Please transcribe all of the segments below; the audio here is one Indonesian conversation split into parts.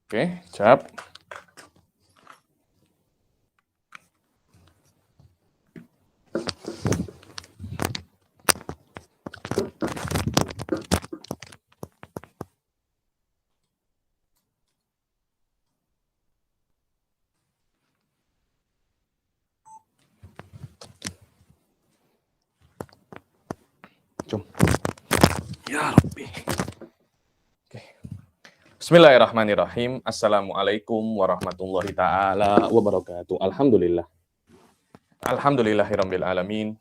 Oke, siap. Cum. Ya Rabbi. Oke. Bismillahirrahmanirrahim. Assalamualaikum warahmatullahi ta'ala wabarakatuh. Alhamdulillah. Alhamdulillahirabbil alamin.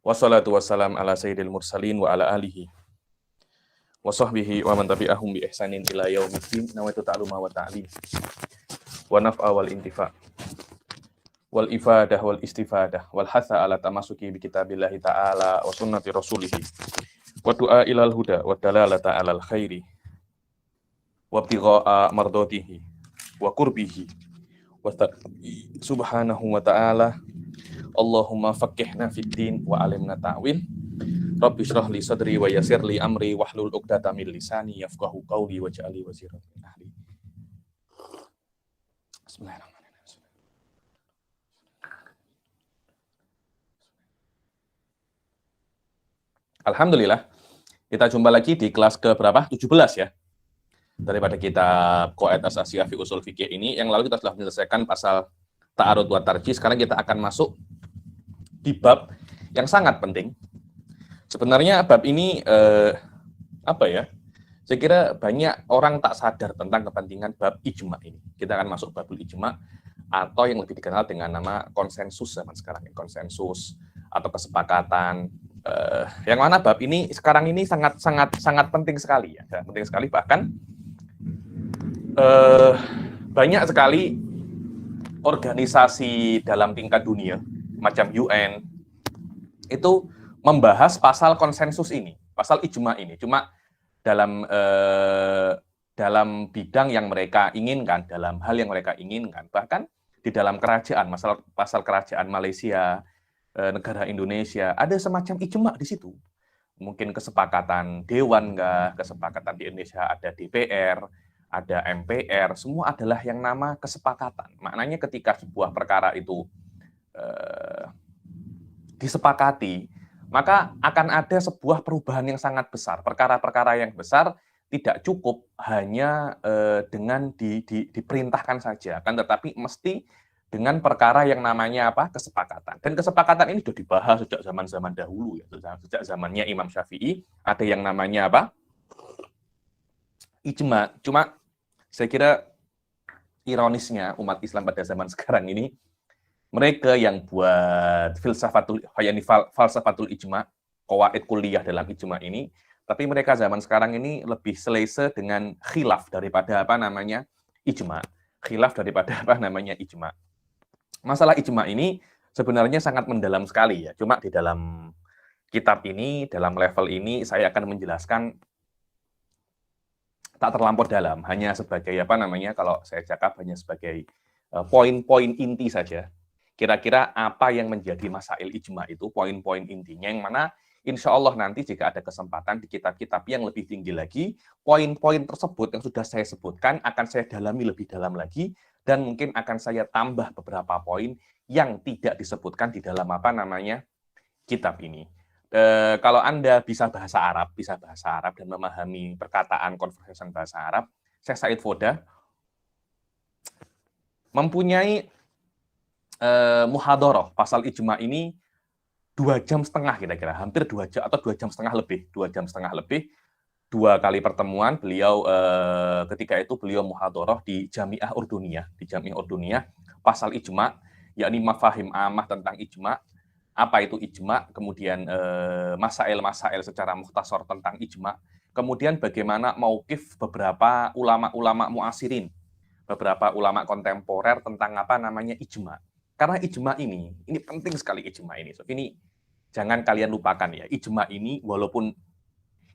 Wassalatu wassalam ala sayyidil mursalin wa ala alihi wa sahbihi wa man tabi'ahum bi ihsanin ila yaumiddin. Nawaitu ta'luma wa ta'lim wa naf'a wal intifa' wal ifadah wal istifadah wal hatha ala tamasuki bi kitabillahi ta'ala wa sunnati rasulihi wa du'a ilal huda wa dalalata alal khairi wa ibtigha'a mardatihi wa qurbihi wa subhanahu wa ta'ala. Allahumma faqihna fid din wa alimna ta'wil. Rabbi shrah li sadri wa yassir li amri wahlul 'uqdatam min lisani yafqahu qawli waj'alni waziran min ahli. Bismillahirrahmanirrahim. Alhamdulillah, kita jumpa lagi di kelas ke berapa? 17 ya. Daripada kitab Qawaid Asasiyah fi Ushul Fiqh ini, yang lalu kita sudah menyelesaikan pasal ta'arud wa tarjih. Sekarang kita akan masuk di bab yang sangat penting. Sebenarnya bab ini saya kira banyak orang tak sadar tentang kepentingan bab ijma ini. Kita akan masuk babul ijma, atau yang lebih dikenal dengan nama konsensus zaman sekarang, konsensus atau kesepakatan. Yang mana bab ini sekarang ini sangat penting sekali ya, penting sekali, bahkan banyak sekali organisasi dalam tingkat dunia macam UN itu membahas pasal konsensus ini, pasal ijma ini, cuma dalam bidang yang mereka inginkan, dalam hal yang mereka inginkan. Bahkan di dalam kerajaan, pasal kerajaan Malaysia, negara Indonesia, ada semacam ijma di situ. Mungkin kesepakatan dewan, kesepakatan di Indonesia ada DPR, ada MPR, semua adalah yang nama kesepakatan. Maknanya ketika sebuah perkara itu disepakati, maka akan ada sebuah perubahan yang sangat besar. Perkara-perkara yang besar tidak cukup hanya dengan diperintahkan saja, kan, tetapi mesti dengan perkara yang namanya apa? Kesepakatan. Dan kesepakatan ini sudah dibahas sejak zaman-zaman dahulu ya, sejak zamannya Imam Syafi'i, ada yang namanya apa? Ijma. Cuma saya kira ironisnya umat Islam pada zaman sekarang ini, mereka yang buat falsafatul ijma, qawaid kuliah dalam ijma ini, tapi mereka zaman sekarang ini lebih selesa dengan khilaf daripada ijma. Khilaf daripada ijma. Masalah ijma ini sebenarnya sangat mendalam sekali ya. Cuma di dalam kitab ini, dalam level ini, saya akan menjelaskan tak terlampau dalam, hanya sebagai kalau saya cakap hanya sebagai poin-poin inti saja. Kira-kira apa yang menjadi masail ijma itu, poin-poin intinya, yang mana insya Allah nanti jika ada kesempatan di kitab-kitab yang lebih tinggi lagi, poin-poin tersebut yang sudah saya sebutkan akan saya dalami lebih dalam lagi, dan mungkin akan saya tambah beberapa poin yang tidak disebutkan di dalam kitab ini. Kalau Anda bisa bahasa Arab dan memahami perkataan conversation bahasa Arab, Syekh Said Foda mempunyai muhadharah pasal ijma ini 2,5 jam kira-kira, hampir 2 jam atau 2,5 jam lebih, 2,5 jam lebih, 2 kali pertemuan beliau. Ketika itu beliau muhadharah di Jami'ah Urduniyah, pasal ijma, yakni mafahim amah tentang ijma, apa itu ijma, kemudian masail-masail secara mukhtasar tentang ijma, kemudian bagaimana mauqif beberapa ulama-ulama muasirin, beberapa ulama kontemporer tentang ijma. Karena ijma ini penting sekali, ijma ini. So, ini jangan kalian lupakan ya, ijma ini walaupun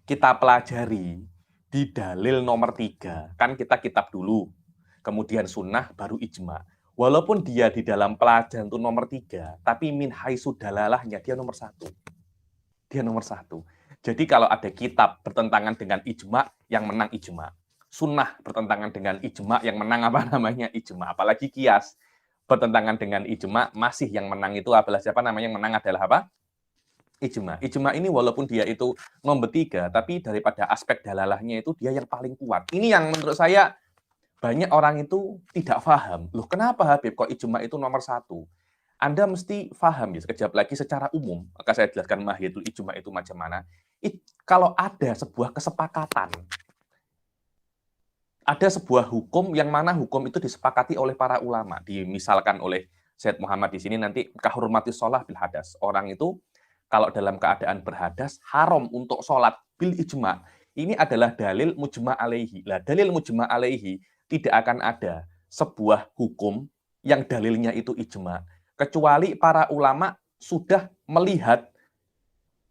kita pelajari di dalil nomor 3, kan kita kitab dulu, kemudian sunnah, baru ijma. Walaupun dia di dalam pelajaran itu nomor 3, tapi min haitsu dalalahnya dia nomor 1. Dia nomor 1. Jadi kalau ada kitab bertentangan dengan ijma, yang menang ijma. sunnah bertentangan dengan ijma, yang menang apa namanya ijma, apalagi kias bertentangan dengan ijma, masih yang menang itu adalah siapa namanya, yang menang adalah apa? Ijma. Ijma ini walaupun dia itu nomor 3, tapi daripada aspek dalalahnya itu dia yang paling kuat. Ini yang menurut saya banyak orang itu tidak paham. Loh, kenapa Habib kok ijma itu nomor 1? Anda mesti paham ya, sekejap lagi secara umum, maka saya jelaskan mahiyatul ijma itu macam mana. Kalau ada sebuah kesepakatan, ada sebuah hukum yang mana hukum itu disepakati oleh para ulama, dimisalkan oleh Syed Muhammad di sini nanti kahurmati sholah bil hadas. Orang itu kalau dalam keadaan berhadas haram untuk sholat bil ijma. Ini adalah dalil mujma alaihi. Lah, dalil mujma alaihi tidak akan ada sebuah hukum yang dalilnya itu ijma, kecuali para ulama sudah melihat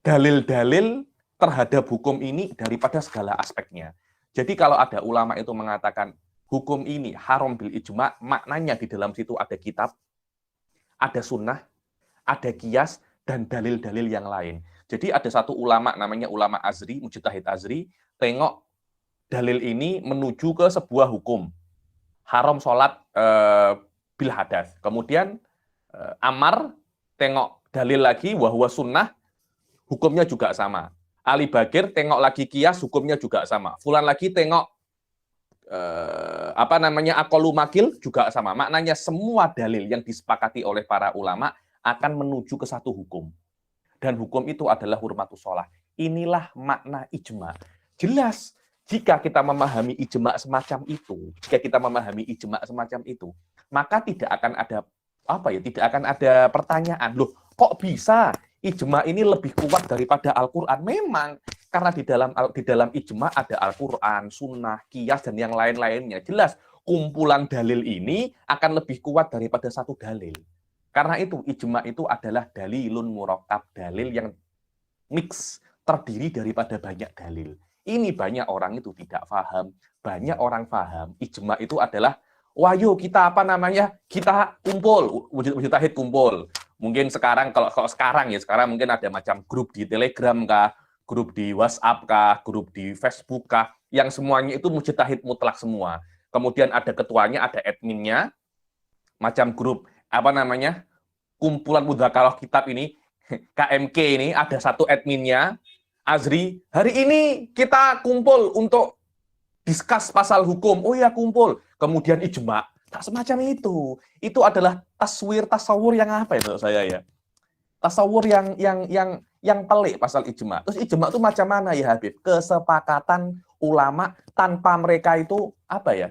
dalil-dalil terhadap hukum ini daripada segala aspeknya. Jadi kalau ada ulama itu mengatakan hukum ini haram bil ijma, maknanya di dalam situ ada kitab, ada sunnah, ada kias, dan dalil-dalil yang lain. Jadi ada satu ulama namanya ulama Azri, Mujtahid Azri, tengok dalil ini menuju ke sebuah hukum. Haram sholat bil hadas. Kemudian Amar tengok dalil lagi bahwa sunnah, hukumnya juga sama. Ali Bagir tengok lagi kias, hukumnya juga sama. Fulan lagi tengok akolu makil juga sama. Maknanya semua dalil yang disepakati oleh para ulama akan menuju ke satu hukum. Dan hukum itu adalah hurmatus sholah. Inilah makna ijma. Jelas, jika kita memahami ijma semacam itu, maka tidak akan ada pertanyaan, loh, kok bisa ijma ini lebih kuat daripada Al-Qur'an? Memang karena di dalam ijma ada Al-Qur'an, sunnah, kias, dan yang lain-lainnya. Jelas, kumpulan dalil ini akan lebih kuat daripada satu dalil. Karena itu, ijma itu adalah dalilun murakkab, dalil yang mix, terdiri daripada banyak dalil. Ini banyak orang itu tidak paham. Banyak orang paham, ijma itu adalah, wayo kita kita kumpul, mujtahid kumpul. Mungkin sekarang, kalau sekarang mungkin ada macam grup di Telegram kah, grup di WhatsApp kah, grup di Facebook kah, yang semuanya itu mujtahid mutlak semua. Kemudian ada ketuanya, ada adminnya, macam grup kumpulan mudzakarah kitab ini, KMK ini, ada satu adminnya, Azri, hari ini kita kumpul untuk diskus pasal hukum. Oh ya, kumpul. Kemudian ijma. Tak semacam itu. Itu adalah tasawur yang apa ya menurut saya ya? Tasawur yang pelik pasal ijma. Terus ijma itu macam mana ya Habib? Kesepakatan ulama tanpa mereka itu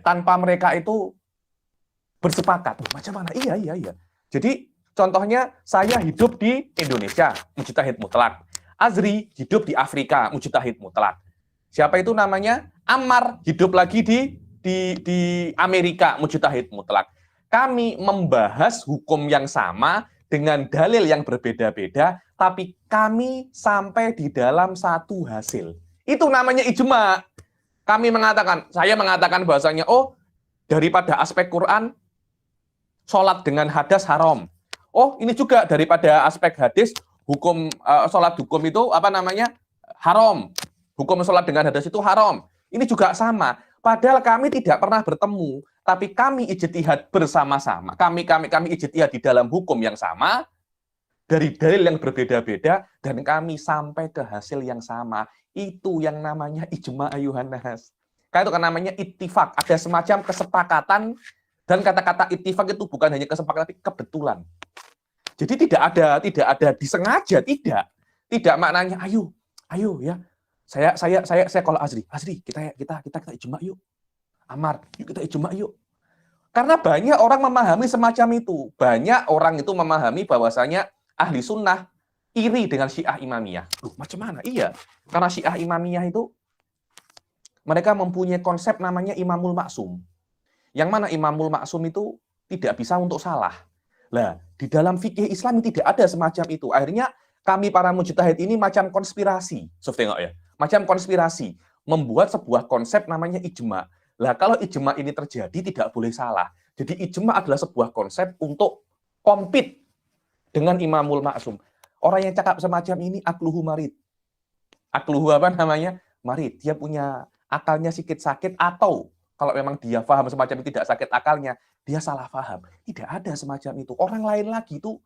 Tanpa mereka itu bersepakat. Macam mana? Iya. Jadi contohnya saya hidup di Indonesia, mujtahid mutlak. Azri hidup di Afrika, mujtahid mutlak. Siapa itu namanya? Ammar hidup lagi di Amerika, mujtahid mutlak. Kami membahas hukum yang sama dengan dalil yang berbeda-beda, tapi kami sampai di dalam satu hasil. Itu namanya ijma. Saya mengatakan bahasanya, daripada aspek Quran, sholat dengan hadas haram. Oh, ini juga daripada aspek hadis, sholat hukum itu haram. Hukum sholat dengan hadas itu haram. Ini juga sama. Padahal kami tidak pernah bertemu, tapi kami ijtihad bersama-sama. Kami ijtihad di dalam hukum yang sama, dari dalil yang berbeda-beda, dan kami sampai ke hasil yang sama. Itu yang namanya ijma ayuhan nas. Itu kan namanya ittifaq. Ada semacam kesepakatan, dan kata-kata ittifaq itu bukan hanya kesepakatan, tapi kebetulan. Jadi tidak ada disengaja, tidak maknanya ayo ya. Saya kalau Azri kita ijma yuk. Amar, yuk kita ijma yuk. Karena banyak orang memahami semacam itu. Banyak orang itu memahami bahwasanya ahli sunnah iri dengan Syiah Imamiyah. Loh, macam mana? Iya, karena Syiah Imamiyah itu mereka mempunyai konsep namanya Imamul Maksum. Yang mana Imamul Maksum itu tidak bisa untuk salah. Lah, di dalam fikih Islam tidak ada semacam itu. Akhirnya kami para mujtahid ini macam konspirasi. Tengok ya. Macam konspirasi. Membuat sebuah konsep namanya ijma. Lah, kalau ijma ini terjadi tidak boleh salah. Jadi ijma adalah sebuah konsep untuk compete dengan Imamul Maksum. Orang yang cakap semacam ini akluhu marid. Akluhu marid. Dia punya akalnya sedikit sakit, atau kalau memang dia paham semacam itu tidak sakit akalnya, dia salah paham. Tidak ada semacam itu. Orang lain lagi itu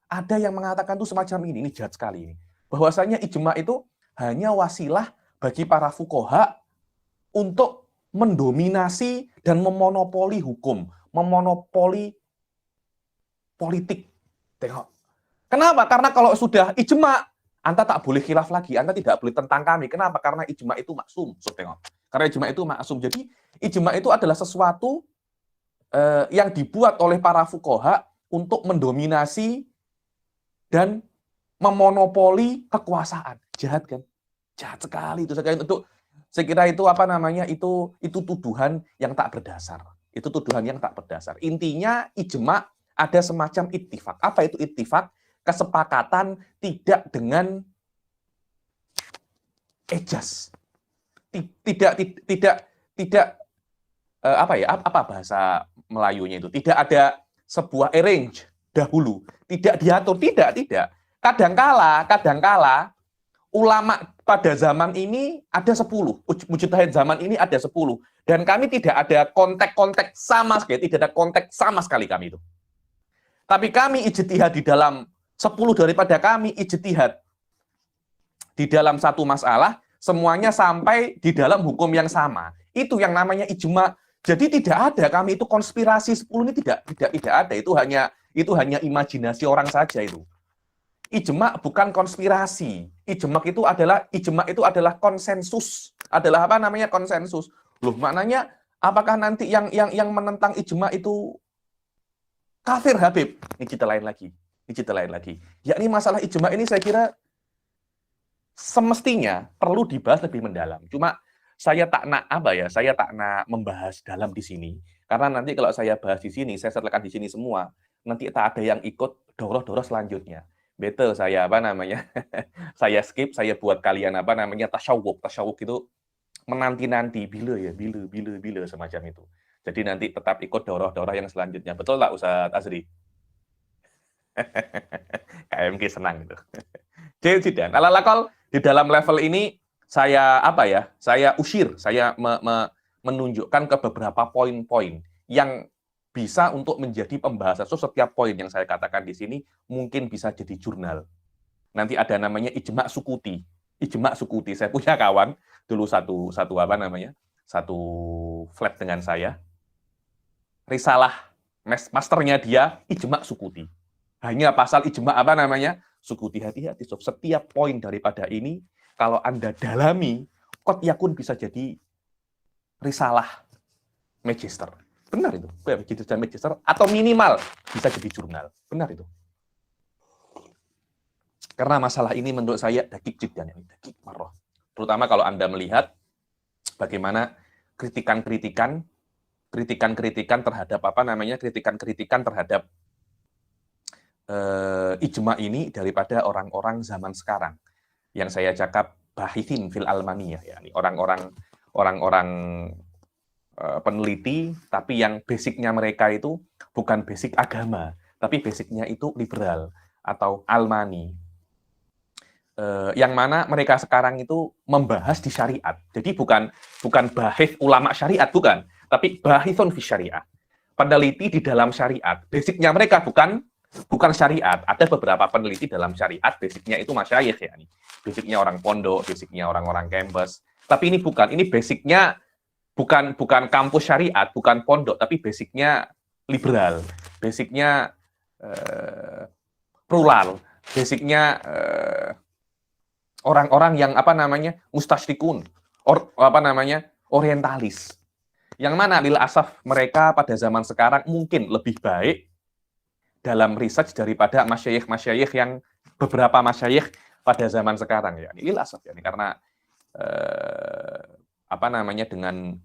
ada yang mengatakan itu semacam ini jahat sekali ini. Bahwasanya ijma itu hanya wasilah bagi para fuqaha untuk mendominasi dan memonopoli hukum, memonopoli politik. Tengok. Kenapa? Karena kalau sudah ijma, Anda tak boleh khilaf lagi, Anda tidak boleh tentang kami. Kenapa? Karena ijma itu maksum. So, tengok. Karena ijma itu maksum. Jadi, ijma itu adalah sesuatu yang dibuat oleh para fuqaha untuk mendominasi dan memonopoli kekuasaan. Jahat kan? Jahat sekali itu. Saya kira itu apa namanya? Itu tuduhan yang tak berdasar. Itu tuduhan yang tak berdasar. Intinya ijma ada semacam ittifak. Apa itu ittifak? Kesepakatan tidak dengan ejaz. Tidak apa bahasa Melayunya itu? Tidak ada sebuah arrange dahulu, tidak diatur, tidak. Kadangkala ulama pada zaman ini ada 10, mujtahid zaman ini ada 10, dan kami tidak ada kontak sama sekali, tidak ada kontak sama sekali kami itu. Tapi kami ijtihad di dalam 10 daripada kami ijtihad di dalam satu masalah, semuanya sampai di dalam hukum yang sama. Itu yang namanya ijma. Jadi tidak ada, kami itu konspirasi 10 ini tidak ada. Itu hanya imajinasi orang saja itu. Ijma bukan konspirasi. Ijma itu adalah konsensus. Adalah apa namanya konsensus? Loh, maknanya apakah nanti yang menentang ijma itu kafir, Habib? Ini cerita lain lagi. Yakni masalah ijma ini saya kira semestinya perlu dibahas lebih mendalam. Cuma saya tak nak membahas dalam di sini. Karena nanti kalau saya bahas di sini, saya setelahkan di sini semua, nanti tak ada yang ikut doroh-doroh selanjutnya. Betul saya saya skip, saya buat kalian tasyawuk. Tasyawuk itu menanti-nanti bila semacam itu. Jadi nanti tetap ikut doroh-doroh yang selanjutnya. Betul tak Ustaz Azri? KMK senang itu. Jadi dan alalakal di dalam level ini saya menunjukkan ke beberapa poin-poin yang bisa untuk menjadi pembahasan. So, setiap poin yang saya katakan di sini mungkin bisa jadi jurnal. Nanti ada namanya ijma sukuti. Saya punya kawan dulu satu flat dengan saya. Risalah masternya dia ijma sukuti. Hanya pasal ijma sukuti. Hati-hati. So, setiap poin daripada ini kalau Anda dalami, qad yakun bisa jadi risalah magister. Benar itu. Magister atau minimal bisa jadi jurnal. Benar itu. Karena masalah ini menurut saya dakik jiddan, dakik marrah. Terutama kalau Anda melihat bagaimana kritikan-kritikan terhadap kritikan-kritikan terhadap ijma ini daripada orang-orang zaman sekarang. Yang saya cakap bahithin fil almaniyah, ya, orang-orang peneliti, tapi yang basicnya mereka itu bukan basic agama, tapi basicnya itu liberal atau almani. Yang mana mereka sekarang itu membahas di syariat. Jadi bukan bahith ulama syariat, bukan, tapi bahithun fi syariat. Peneliti di dalam syariat. Basicnya mereka bukan syariat. Ada beberapa peneliti dalam syariat, basicnya itu masyayikh, ya. Basicnya orang pondok, basicnya orang-orang kampus. Tapi ini bukan. Ini basicnya bukan kampus syariat, bukan pondok, tapi basicnya liberal. Basicnya plural. Basicnya orang-orang yang mustasyrikun, orientalis. Yang mana lil asaf mereka pada zaman sekarang mungkin lebih baik dalam research daripada masyayikh yang beberapa masyayikh pada zaman sekarang, ya. Ini lil asaf, ya, karena dengan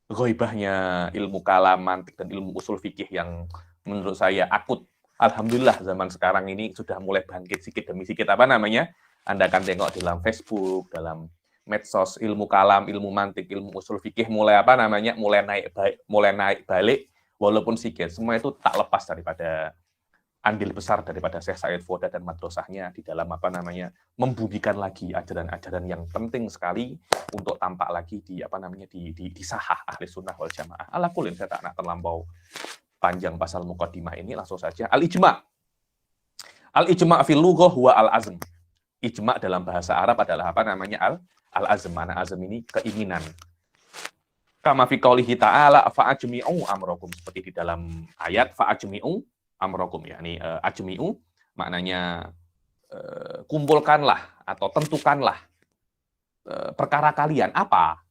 ghaibahnya ilmu kalam, mantik, dan ilmu usul fikih yang menurut saya akut. Alhamdulillah zaman sekarang ini sudah mulai bangkit sedikit demi sedikit. Anda akan tengok dalam Facebook, dalam medsos, ilmu kalam, ilmu mantik, ilmu usul fikih mulai naik balik, walaupun sedikit. Semua itu tak lepas daripada andil besar daripada Syekh Said Foda dan madrasahnya di dalam membumikan lagi ajaran-ajaran yang penting sekali untuk tampak lagi di sahah ahli sunnah wal jamaah. Ala kulin, saya tak nak terlampau panjang pasal muqaddimah ini, langsung saja al-ijma'. Al-ijma' fil lughah huwa al-azm. Ijma' dalam bahasa Arab adalah al-azm. Mana azm ini keinginan. Kama fi qaulihi ta'ala fa'ajmi'u amrakum, seperti di dalam ayat fa'ajmi'u amrokum, yakni ajmi'u maknanya kumpulkanlah atau tentukanlah perkara kalian. Apa?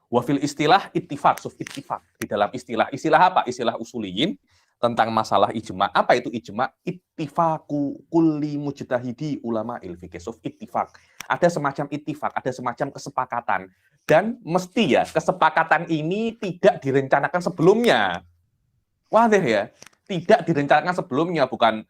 Wafil istilah ittifaq, ittifaq. Di dalam istilah apa? Istilah usuliyin tentang masalah ijma'. Apa itu ijma'? Ittifaqu kulli mujtahidi ulama il-fiqh. Ittifaq. Ada semacam ittifaq, ada semacam kesepakatan, dan mesti ya kesepakatan ini tidak direncanakan sebelumnya. Wadah ya, tidak direncanakan sebelumnya, bukan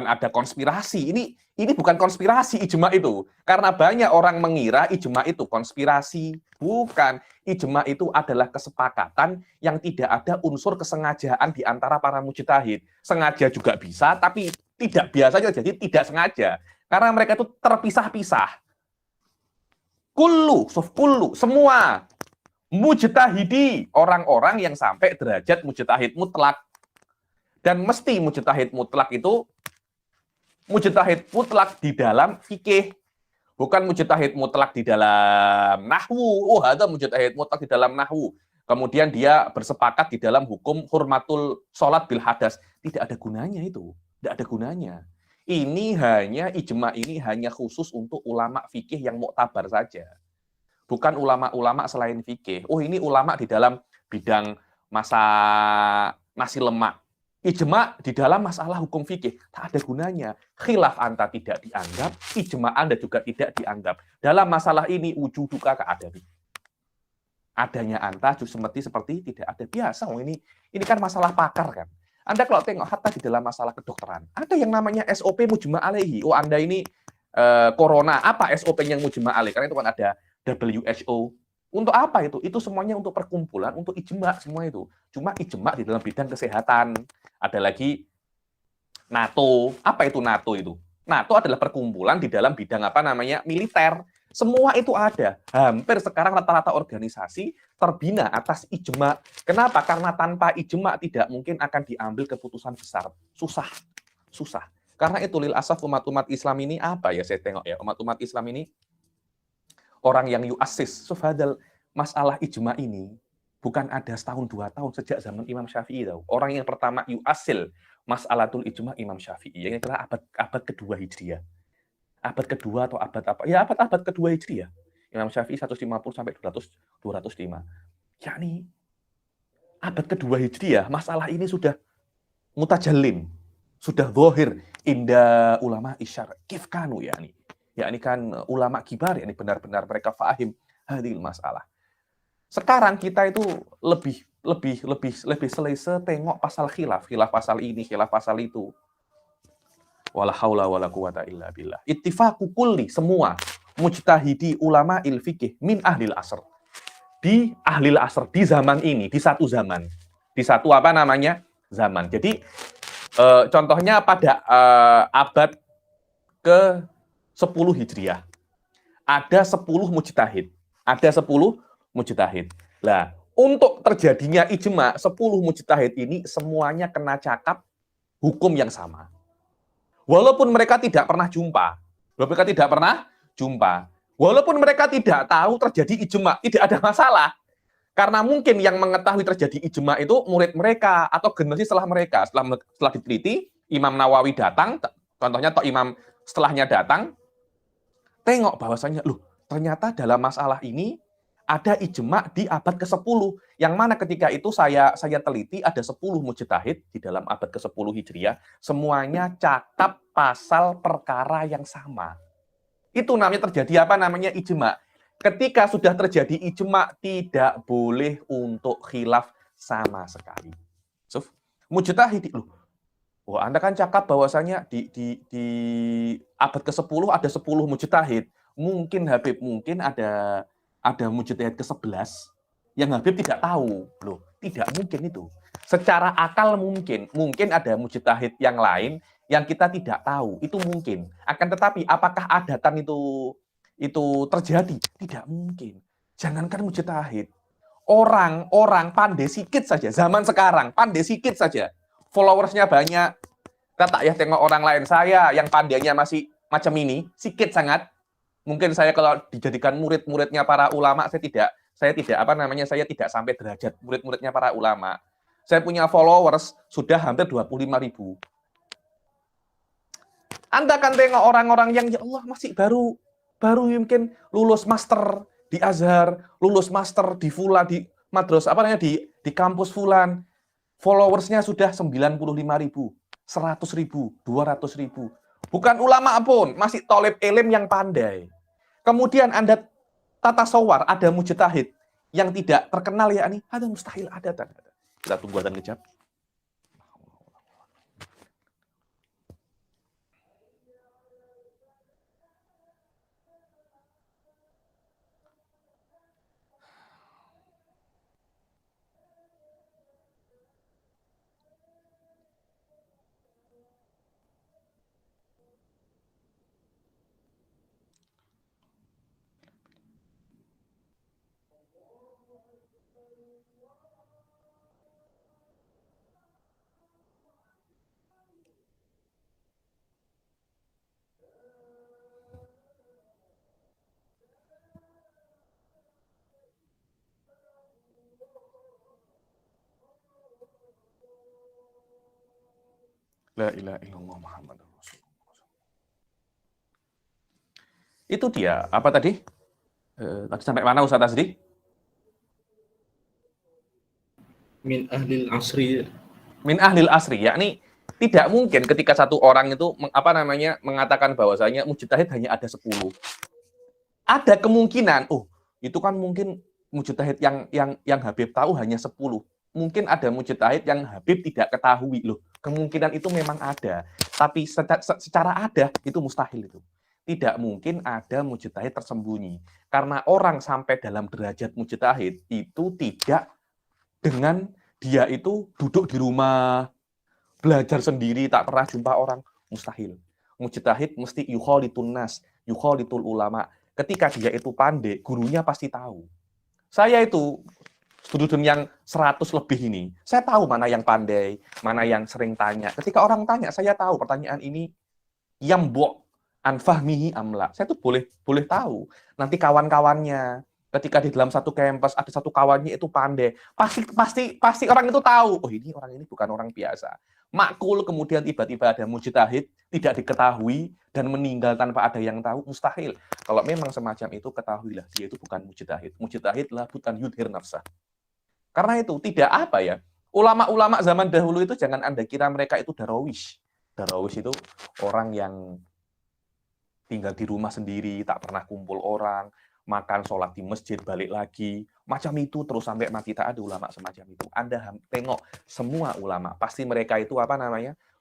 ada konspirasi. Ini bukan konspirasi ijma itu. Karena banyak orang mengira ijma itu konspirasi. Bukan. Ijma itu adalah kesepakatan yang tidak ada unsur kesengajaan di antara para mujtahid. Sengaja juga bisa, tapi tidak biasanya jadi tidak sengaja. Karena mereka itu terpisah-pisah. Kullu, semua mujtahidi, orang-orang yang sampai derajat mujtahid mutlak. Dan mesti mujtahid mutlak itu mujtahid mutlak di dalam fikih, bukan mujtahid mutlak di dalam nahwu. Ada mujtahid mutlak di dalam nahwu, kemudian dia bersepakat di dalam hukum hurmatul sholat bil hadas. Tidak ada gunanya itu, tidak ada gunanya. Ijma ini hanya khusus untuk ulama fikih yang muktabar saja, bukan ulama-ulama selain fikih. Ini ulama di dalam bidang nasi lemak. Ijma di dalam masalah hukum fikih tak ada gunanya. Khilaf anta tidak dianggap, ijma Anda juga tidak dianggap. Dalam masalah ini wujuduka keadaan. Adanya anta seperti tidak ada. Biasa, ini kan masalah pakar kan. Anda kalau tengok hatta di dalam masalah kedokteran, ada yang namanya SOP mujma alaihi. Anda ini corona, apa SOP yang mujma alaihi? Karena itu kan ada WHO. Untuk apa itu? Itu semuanya untuk perkumpulan, untuk ijma semua itu. Cuma ijma di dalam bidang kesehatan. Ada lagi NATO. Apa itu NATO itu? NATO adalah perkumpulan di dalam bidang militer. Semua itu ada. Hampir sekarang rata-rata organisasi terbina atas ijma. Kenapa? Karena tanpa ijma tidak mungkin akan diambil keputusan besar. Susah. Karena itu lil asaf umat-umat Islam ini apa ya, saya tengok ya, umat-umat Islam ini orang yang yu'assis sufadal masalah ijma ini bukan ada setahun 2 tahun, sejak zaman Imam Syafi'i tahu. Orang yang pertama yu'assil mas'alatul ijma Imam Syafi'i, yang adalah abad kedua Hijriah. Abad kedua atau abad apa? Ya abad kedua Hijriah. Imam Syafi'i 150 sampai 205. Yakni abad kedua Hijriah, masalah ini sudah mutajallim, sudah zahir inda ulama isyar kifkanu yakni kan ulama kibar, yakni benar-benar mereka fahim hadil masalah. Sekarang kita itu lebih selesa tengok pasal khilaf pasal ini, khilaf pasal itu. Wala haula wala quwata illa billah. Ittifaqu kulli, semua mujtahidi ulama il fikih min ahlil asr. Di ahlil asr, di zaman ini, di satu zaman. Di satu zaman. Jadi contohnya pada abad ke-10 Hijriah. Ada 10 mujtahid. Lah, untuk terjadinya ijma 10 mujtahid ini semuanya kena cakap hukum yang sama. Walaupun mereka tidak pernah jumpa. Walaupun mereka tidak tahu terjadi ijma, tidak ada masalah. Karena mungkin yang mengetahui terjadi ijma itu murid mereka atau generasi setelah mereka. Setelah diteliti, Imam Nawawi datang, contohnya atau imam setelahnya datang, tengok bahwasanya, ternyata dalam masalah ini ada ijma di abad ke-10. Yang mana ketika itu saya teliti ada 10 mujtahid di dalam abad ke-10 Hijriah, semuanya cakap pasal perkara yang sama. Itu namanya terjadi ijma. Ketika sudah terjadi ijma, tidak boleh untuk khilaf sama sekali. Mujtahid, Anda kan cakap bahwasanya di abad ke-10 ada 10 mujtahid. Mungkin Habib, ada mujtahid ke-11 yang Habib tidak tahu. Tidak mungkin itu. Secara akal mungkin ada mujtahid yang lain yang kita tidak tahu, itu mungkin. Akan tetapi apakah adatan itu terjadi? Tidak mungkin. Jangankan mujtahid, orang pandai sikit saja, zaman sekarang pandai sikit saja, followersnya banyak. Kita tak ya tengok orang lain, saya yang pandainya masih macam ini, sikit sangat. Mungkin saya kalau dijadikan murid-muridnya para ulama, saya tidak saya tidak sampai derajat murid-muridnya para ulama. Saya punya followers sudah hampir 25.000. Anda akan tengok orang-orang yang ya Allah masih baru mungkin lulus master di Azhar, lulus master di Fulan, di madrasah di kampus Fulan. Followersnya sudah 95.000, 100.000, 200.000. Bukan ulama pun, masih tolib ilim yang pandai. Kemudian Anda tata sawar, ada mujtahid yang tidak terkenal yakni ada mustahil adatan. Kita tunggu dan kejap. La ilaha illallah Muhammadur Rasulullah. Itu dia. Apa tadi? Tadi sampai mana Ustaz Azri? Min ahlil asri. Min ahlil asri, yakni tidak mungkin ketika satu orang itu mengatakan bahwasanya mujtahid hanya ada 10. Ada kemungkinan, itu kan mungkin mujtahid yang Habib tahu hanya 10. Mungkin ada mujtahid yang Habib tidak ketahui loh. Kemungkinan itu memang ada, tapi secara ada itu mustahil itu. Tidak mungkin ada mujtahid tersembunyi. Karena orang sampai dalam derajat mujtahid itu tidak dengan dia itu duduk di rumah, belajar sendiri, tak pernah jumpa orang, mustahil. Mujtahid mesti yukhalitun nas, yukhalitul ulama. Ketika dia itu pandai, gurunya pasti tahu. Saya itu student yang 100 lebih ini, saya tahu mana yang pandai, mana yang sering tanya. Ketika orang tanya, saya tahu pertanyaan ini yang anfahmihi amla. Saya tuh boleh tahu. Nanti kawan-kawannya, ketika di dalam satu kampus ada satu kawannya itu pandai, pasti orang itu tahu. Oh ini orang ini bukan orang biasa. Makul kemudian tiba-tiba ada mujtahid tidak diketahui dan meninggal tanpa ada yang tahu, mustahil. Kalau memang semacam itu, ketahuilah dia itu bukan mujtahid. Mujtahid lah bukan yudhir nafsah. Karena itu tidak ulama-ulama zaman dahulu itu jangan Anda kira mereka itu darawish. Darawish itu orang yang tinggal di rumah sendiri, tak pernah kumpul orang, makan, sholat di masjid, balik lagi, macam itu terus sampai mati. Tak ada ulama semacam itu. Anda tengok semua ulama, pasti mereka itu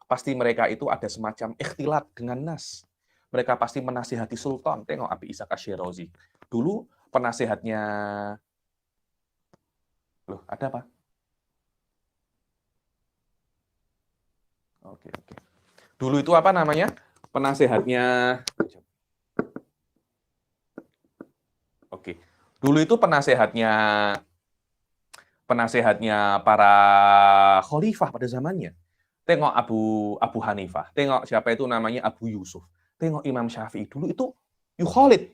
pasti mereka itu ada semacam ikhtilat dengan nas. Mereka pasti menasihati sultan. Tengok Abi Ishaq Asy-Syirazi. Dulu penasihatnya, loh ada apa? Oke. Dulu itu penasihatnya. Oke. Dulu itu penasehatnya para khalifah pada zamannya. Tengok Abu Hanifah, tengok siapa itu namanya Abu Yusuf, tengok Imam Syafi'i dulu itu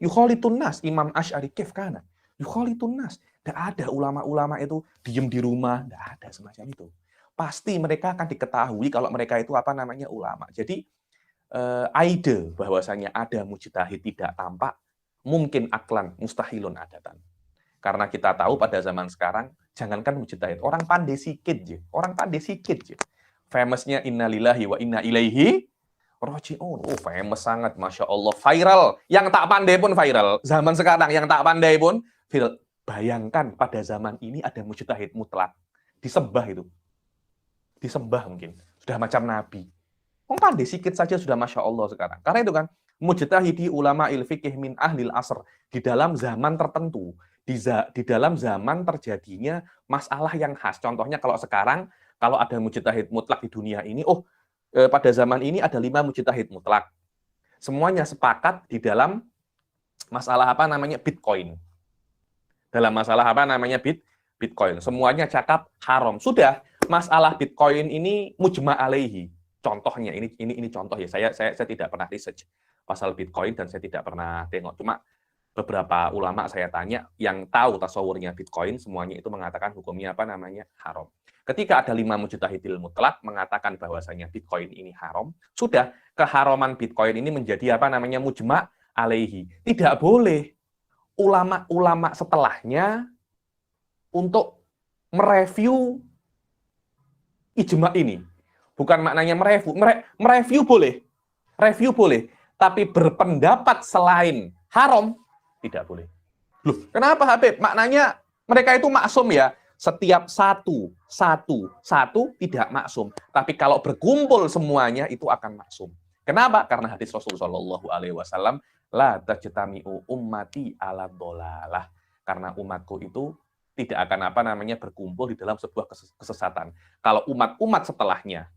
yukholitun nas, Imam Asy'ari kif kana, yukholitun nas. Tidak ada ulama-ulama itu diem di rumah, tidak ada semacam itu. Pasti mereka akan diketahui kalau mereka itu ulama. Jadi ide bahwasanya ada mujtahid tidak tampak, mungkin aklan, mustahilun adatan. Karena kita tahu pada zaman sekarang, jangankan mujtahid, orang pandai sikit je. Famousnya innalillahi wa inna ilaihi raji'un. Famous sangat, Masya Allah. Viral. Yang tak pandai pun viral. Zaman sekarang yang tak pandai pun viral. Bayangkan pada zaman ini ada mujtahid mutlak. Disembah itu. Disembah mungkin. Sudah macam Nabi. Pandai sikit saja sudah Masya Allah sekarang. Karena itu kan, mujtahidi ulama il-fiqih min ahlil asr. Di dalam zaman tertentu. Di dalam zaman terjadinya masalah yang khas. Contohnya kalau sekarang kalau ada mujtahid mutlak di dunia ini, pada zaman ini ada 5 mujtahid mutlak. Semuanya sepakat di dalam masalah apa namanya Bitcoin. Dalam masalah apa namanya Bitcoin. Semuanya cakap haram. Sudah, masalah Bitcoin ini mujma' alaihi. Contohnya ini contoh ya. Saya tidak pernah research pasal Bitcoin dan saya tidak pernah tengok. Cuma beberapa ulama saya tanya yang tahu tasawurnya Bitcoin, semuanya itu mengatakan hukumnya apa namanya haram. Ketika ada 5 mujtahidil mutlak mengatakan bahwasanya Bitcoin ini haram, sudah keharaman Bitcoin ini menjadi apa namanya mujma' alaihi. Tidak boleh ulama-ulama setelahnya untuk mereview ijma ini. Bukan maknanya mereview boleh. Review boleh, tapi berpendapat selain haram tidak boleh. Loh, kenapa Habib? Maknanya mereka itu maksum ya. Setiap satu tidak maksum. Tapi kalau berkumpul semuanya itu akan maksum. Kenapa? Karena hadis Rasulullah Shallallahu Alaihi Wasallam, la tajtami'u ummati ala dholalah. Karena umatku itu tidak akan apa namanya berkumpul di dalam sebuah kesesatan. Kalau umat-umat setelahnya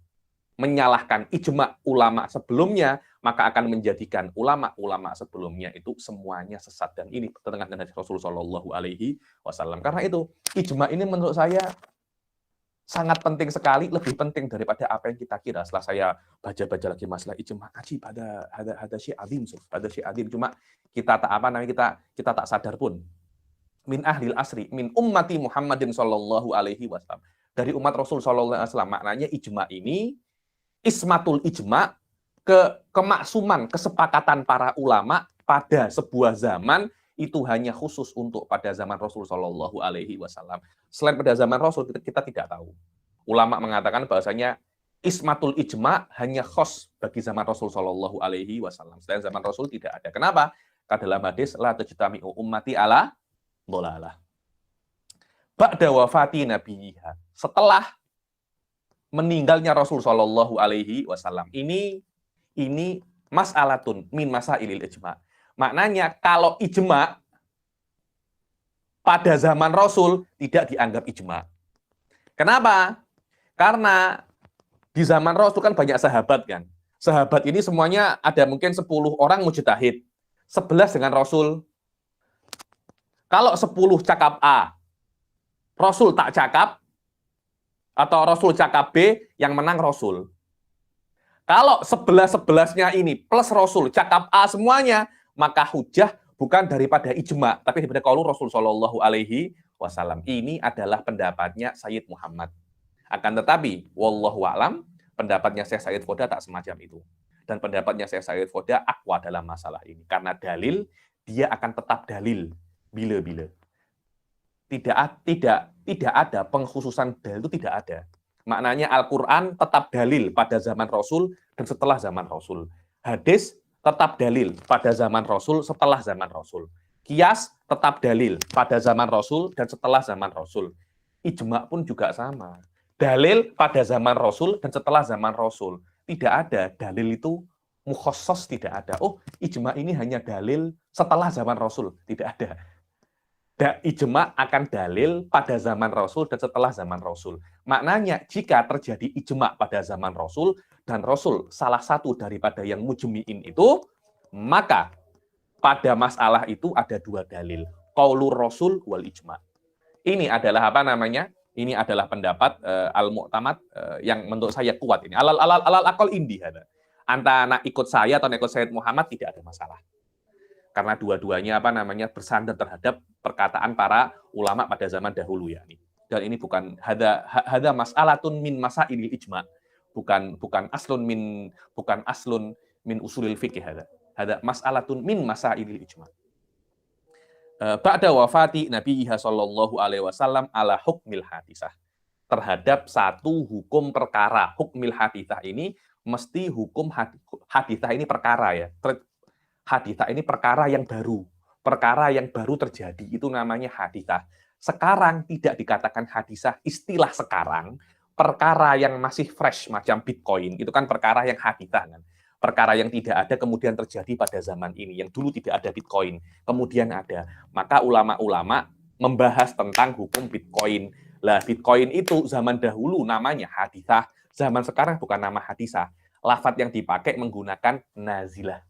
menyalahkan ijma ulama sebelumnya, maka akan menjadikan ulama-ulama sebelumnya itu semuanya sesat. Dan ini bertentangan dengan Rasulullah Shallallahu Alaihi Wasallam. Karena itu ijma ini menurut saya sangat penting sekali, lebih penting daripada apa yang kita kira. Setelah saya baca-baca lagi masalah ijma, ajib ada syai' azim, ada syai' azim. Cuma kita tak apa namanya kita tak sadar pun. Min ahlil asri, min ummati Muhammadin Shallallahu Alaihi Wasallam. Dari umat Rasul Shallallahu Alaihi Wasallam. Maknanya ijma ini ismatul ijma, kemaksuman, kesepakatan para ulama pada sebuah zaman itu hanya khusus untuk pada zaman Rasul Shallallahu Alaihi Wasallam. Selain pada zaman Rasul kita tidak tahu. Ulama mengatakan bahwasanya ismatul ijma hanya khos bagi zaman Rasul Shallallahu Alaihi Wasallam. Selain zaman Rasul tidak ada. Kenapa? Karena dalam hadis la tajtami'u ummati ala dholalah. Ba'da wafati nabiyha. Setelah meninggalnya Rasul Shallallahu Alaihi Wasallam. Ini mas'alatun min masailil ijma. Maknanya kalau ijma pada zaman Rasul tidak dianggap ijma. Kenapa? Karena di zaman Rasul kan banyak sahabat kan. Sahabat ini semuanya ada mungkin 10 orang mujtahid. 11 dengan Rasul. Kalau 10 cakap A, Rasul tak cakap, atau Rasul cakap B, yang menang Rasul. Kalau 11-11-nya ini plus Rasul cakap A semuanya, maka hujah bukan daripada ijma, tapi daripada qaul Rasul Shallallahu Alaihi Wasallam. Ini adalah pendapatnya Sayyid Muhammad. Akan tetapi, wallahu a'lam, pendapatnya Syekh Said Foda tak semacam itu. Dan pendapatnya Syekh Said Foda aqwa dalam masalah ini. Karena dalil, dia akan tetap dalil bila-bila. Tidak ada pengkhususan dalil, itu tidak ada. Maknanya Al-Quran tetap dalil pada zaman Rasul dan setelah zaman Rasul. Hadis tetap dalil pada zaman Rasul setelah zaman Rasul. Qiyas tetap dalil pada zaman Rasul dan setelah zaman Rasul. Ijma pun juga sama. Dalil pada zaman Rasul dan setelah zaman Rasul. Tidak ada dalil itu mukhassas, tidak ada. Oh, ijma ini hanya dalil setelah zaman Rasul. Tidak ada. Ijma akan dalil pada zaman Rasul dan setelah zaman Rasul. Maknanya jika terjadi ijma pada zaman Rasul dan Rasul salah satu daripada yang mujmi'in itu, maka pada masalah itu ada 2 dalil. Qaulur Rasul wal ijma. Ini adalah apa namanya? Ini adalah pendapat al-mu'tamad yang menurut saya kuat ini. Alal aqal indi ada. Antara ikut saya atau ikut Sayyid Muhammad tidak ada masalah. Karena dua-duanya apa namanya bersandar terhadap perkataan para ulama pada zaman dahulu ya. Dan ini bukan hada mas'alatun min masailil ijma. Bukan aslun min usulil fikih hada mas'alatun min masailil ijma. Ba'da wafati Nabi sallallahu alaihi wasallam ala hukmil hadisah. Terhadap satu hukum perkara. Hukmil hadisah ini mesti hukum hadisah ini perkara ya. Hadithah ini perkara yang baru terjadi, itu namanya hadithah. Sekarang tidak dikatakan hadithah, istilah sekarang, perkara yang masih fresh, macam Bitcoin, itu kan perkara yang hadithah. Kan? Perkara yang tidak ada kemudian terjadi pada zaman ini, yang dulu tidak ada Bitcoin, kemudian ada. Maka ulama-ulama membahas tentang hukum Bitcoin, Lah, Bitcoin itu zaman dahulu namanya hadithah, zaman sekarang bukan nama hadithah. Lafadz yang dipakai menggunakan nazilah.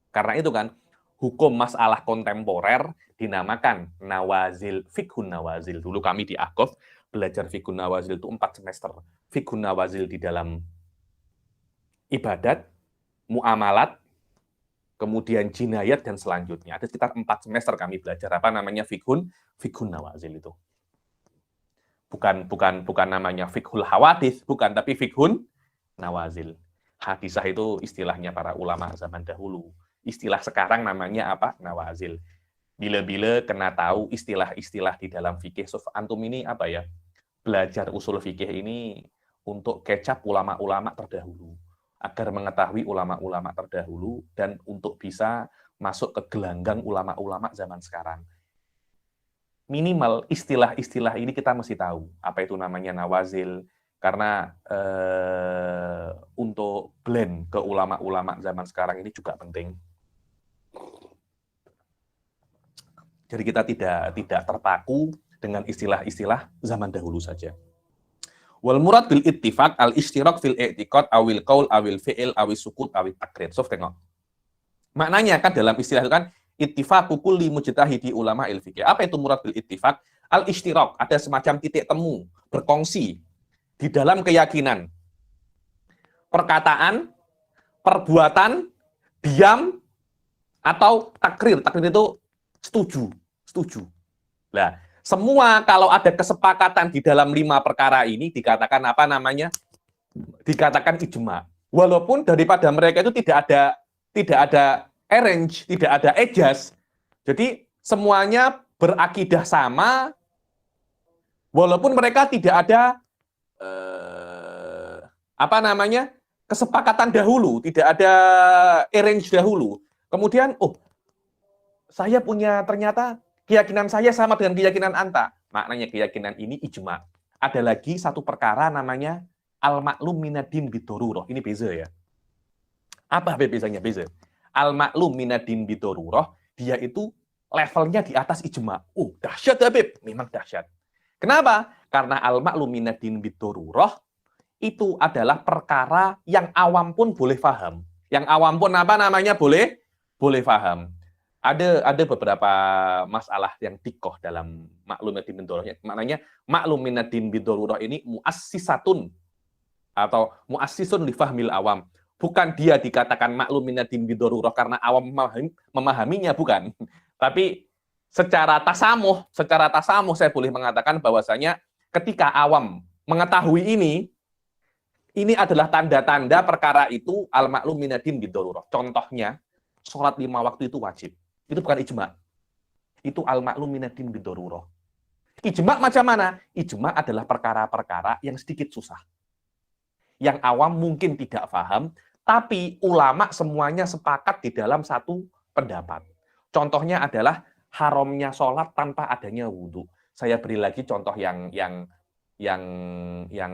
Karena itu kan, hukum masalah kontemporer dinamakan nawazil, fikhun nawazil. Dulu kami di Akof belajar fikhun nawazil itu 4 semester. Fikhun nawazil di dalam ibadat, muamalat, kemudian jinayat, dan selanjutnya. Ada sekitar 4 semester kami belajar apa namanya fikhun nawazil itu. Bukan namanya fikhul hawadits, bukan, tapi fikhun nawazil. Hadisah itu istilahnya para ulama zaman dahulu. Istilah sekarang namanya apa? Nawazil. Bila-bila kena tahu istilah-istilah di dalam fikih. So, antum ini apa ya? Belajar usul fikih ini untuk kecap ulama-ulama terdahulu. Agar mengetahui ulama-ulama terdahulu dan untuk bisa masuk ke gelanggang ulama-ulama zaman sekarang. Minimal istilah-istilah ini kita mesti tahu. Apa itu namanya nawazil. Karena untuk blend ke ulama-ulama zaman sekarang ini juga penting. Jadi kita tidak terpaku dengan istilah-istilah zaman dahulu saja. Wal murad bil ittifaq al ishtirak fil i'tiqad awil qaul awil fi'il awil sukut awil takrir. So, tengok. Maknanya kan dalam istilah itu kan ittifaqu kulli mujtahidi ulama il fikih. Apa itu murad bil ittifaq? Al ishtirak, ada semacam titik temu, berkongsi di dalam keyakinan. Perkataan, perbuatan, diam, atau takrir. Takrir itu setuju. Nah, semua kalau ada kesepakatan di dalam 5 perkara ini dikatakan apa namanya? Dikatakan ijma. Walaupun daripada mereka itu tidak ada arrange, tidak ada ejaz. Jadi semuanya berakidah sama, walaupun mereka tidak ada kesepakatan dahulu, tidak ada arrange dahulu. Kemudian, saya punya ternyata keyakinan saya sama dengan keyakinan anta. Maknanya keyakinan ini ijma. Ada lagi satu perkara namanya al-maklum minadin bidorurah. Ini beza ya. Apa bezanya? Beza. Al-maklum minadin bidorurah, dia itu levelnya di atas ijma. Dahsyat Habib. Memang dahsyat. Kenapa? Karena al-maklum minadin bidorurah itu adalah perkara yang awam pun boleh paham. Yang awam pun apa namanya? Boleh paham. Ada beberapa masalah yang dikoh dalam maklum minadin bidorurah. Maknanya maklum minadin bidorurah ini muassisatun atau muassisun li fahmil awam. Bukan dia dikatakan maklum minadin bidorurah karena awam memahaminya, bukan. Tapi secara tasamuh saya boleh mengatakan bahwasanya ketika awam mengetahui ini adalah tanda-tanda perkara itu al-maklum minadin bidorurah. Contohnya, sholat 5 waktu itu wajib. Itu bukan ijma. Itu al-maklum minadin bidorurah. Ijma macam mana? Ijma adalah perkara-perkara yang sedikit susah. Yang awam mungkin tidak paham, tapi ulama semuanya sepakat di dalam satu pendapat. Contohnya adalah haramnya sholat tanpa adanya wudhu. Saya beri lagi contoh yang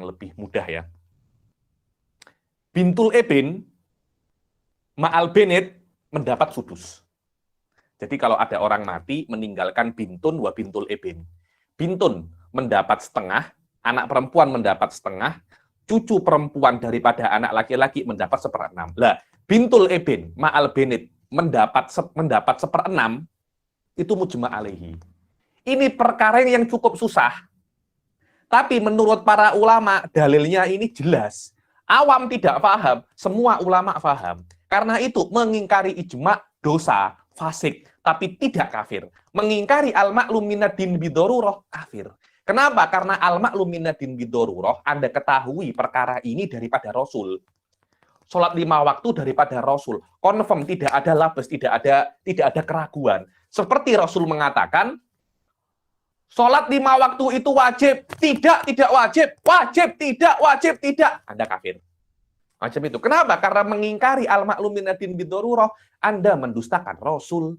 lebih mudah ya. Bintul Ibn ma'al Benet mendapat sudus. Jadi kalau ada orang mati meninggalkan bintun wa bintul Ibn. Bintun mendapat setengah, anak perempuan mendapat setengah, cucu perempuan daripada anak laki-laki mendapat 1/6. Lah, bintul Ibn ma'al Benet mendapat 1/6 itu mujma' alaihi. Ini perkara yang cukup susah. Tapi menurut para ulama dalilnya ini jelas. Awam tidak paham, semua ulama paham. Karena itu mengingkari ijma dosa, fasik, tapi tidak kafir. Mengingkari al-maklum minadin bidorurah kafir. Kenapa? Karena al-maklum minadin bidorurah Anda ketahui perkara ini daripada Rasul. Sholat 5 waktu daripada Rasul. Confirm tidak ada labes, tidak ada keraguan. Seperti Rasul mengatakan, sholat 5 waktu itu wajib, tidak wajib, wajib, tidak. Anda kafir. Macam itu. Kenapa? Karena mengingkari al-maklum minadin bidorurah, Anda mendustakan Rasul.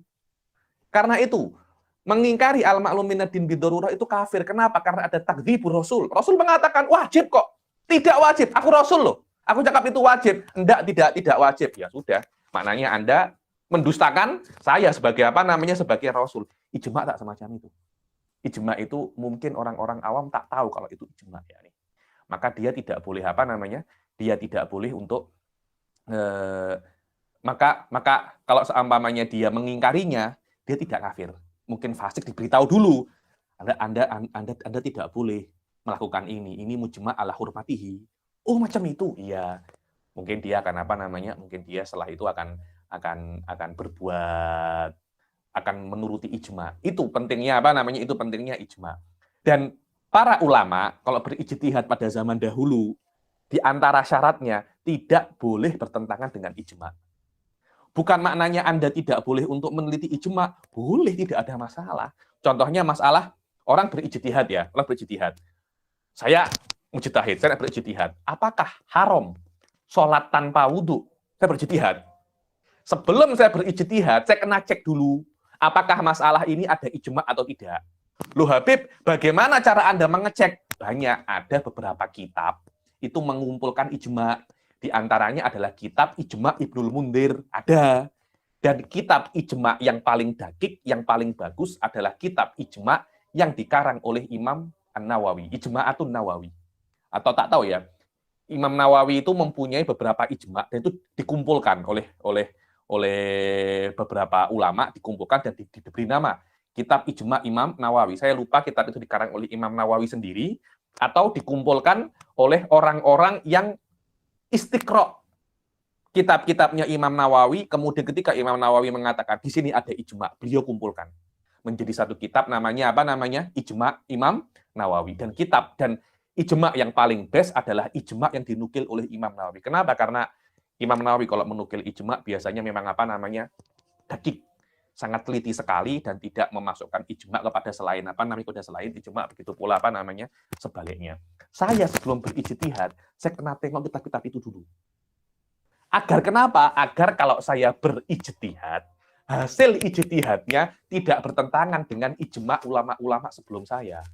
Karena itu, mengingkari al-maklum minadin bidorurah itu kafir. Kenapa? Karena ada takdzibur Rasul. Rasul mengatakan wajib kok. Tidak wajib. Aku Rasul loh. Aku cakap itu wajib. Tidak wajib. Ya sudah. Maknanya Anda mendustakan saya sebagai sebagai Rasul. Ijma tak semacam itu. Ijma itu mungkin orang-orang awam tak tahu kalau itu ijma ya. Maka dia tidak boleh Dia tidak boleh untuk maka kalau seumpamanya dia mengingkarinya, dia tidak kafir. Mungkin fasik diberitahu dulu. Anda tidak boleh melakukan ini. Ini mujma' ala hurmatihi. Oh, macam itu. Iya. Mungkin dia akan mungkin dia setelah itu akan berbuat, akan menuruti ijma. Itu pentingnya Itu pentingnya ijma. Dan para ulama kalau berijtihad pada zaman dahulu, di antara syaratnya tidak boleh bertentangan dengan ijma. Bukan maknanya Anda tidak boleh untuk meneliti ijma, boleh, tidak ada masalah. Contohnya masalah orang berijtihad ya, orang berijtihad. Saya mujtahid, saya berijtihad. Apakah haram sholat tanpa wudhu? Saya berijtihad. Sebelum saya berijtihad, saya kena cek dulu, apakah masalah ini ada ijma atau tidak. Loh Habib, bagaimana cara Anda mengecek? Banyak, ada beberapa kitab itu mengumpulkan ijma. Di antaranya adalah kitab Ijma Ibnul Mundir, ada. Dan kitab ijma yang paling dakik, yang paling bagus adalah kitab ijma yang dikarang oleh Imam An-Nawawi, Ijma'atun Nawawi. Atau tak tahu ya, Imam Nawawi itu mempunyai beberapa ijma dan itu dikumpulkan oleh beberapa ulama, dikumpulkan dan diberi nama kitab ijma Imam Nawawi. Saya lupa kitab itu dikarang oleh Imam Nawawi sendiri atau dikumpulkan oleh orang-orang yang istiqra kitab-kitabnya Imam Nawawi, kemudian ketika Imam Nawawi mengatakan di sini ada ijma, beliau kumpulkan menjadi satu kitab, namanya Ijma Imam Nawawi. Dan ijma yang paling best adalah ijma yang dinukil oleh Imam Nawawi. Kenapa? Karena Imam Nawawi kalau menukil ijma biasanya memang dakik, sangat teliti sekali dan tidak memasukkan ijma kepada selain ijma, begitu pula sebaliknya. Saya sebelum berijtihad, saya kena tengok kitab-kitab itu dulu. Agar kenapa? Agar kalau saya berijtihad, hasil ijtihadnya tidak bertentangan dengan ijma ulama-ulama sebelum saya.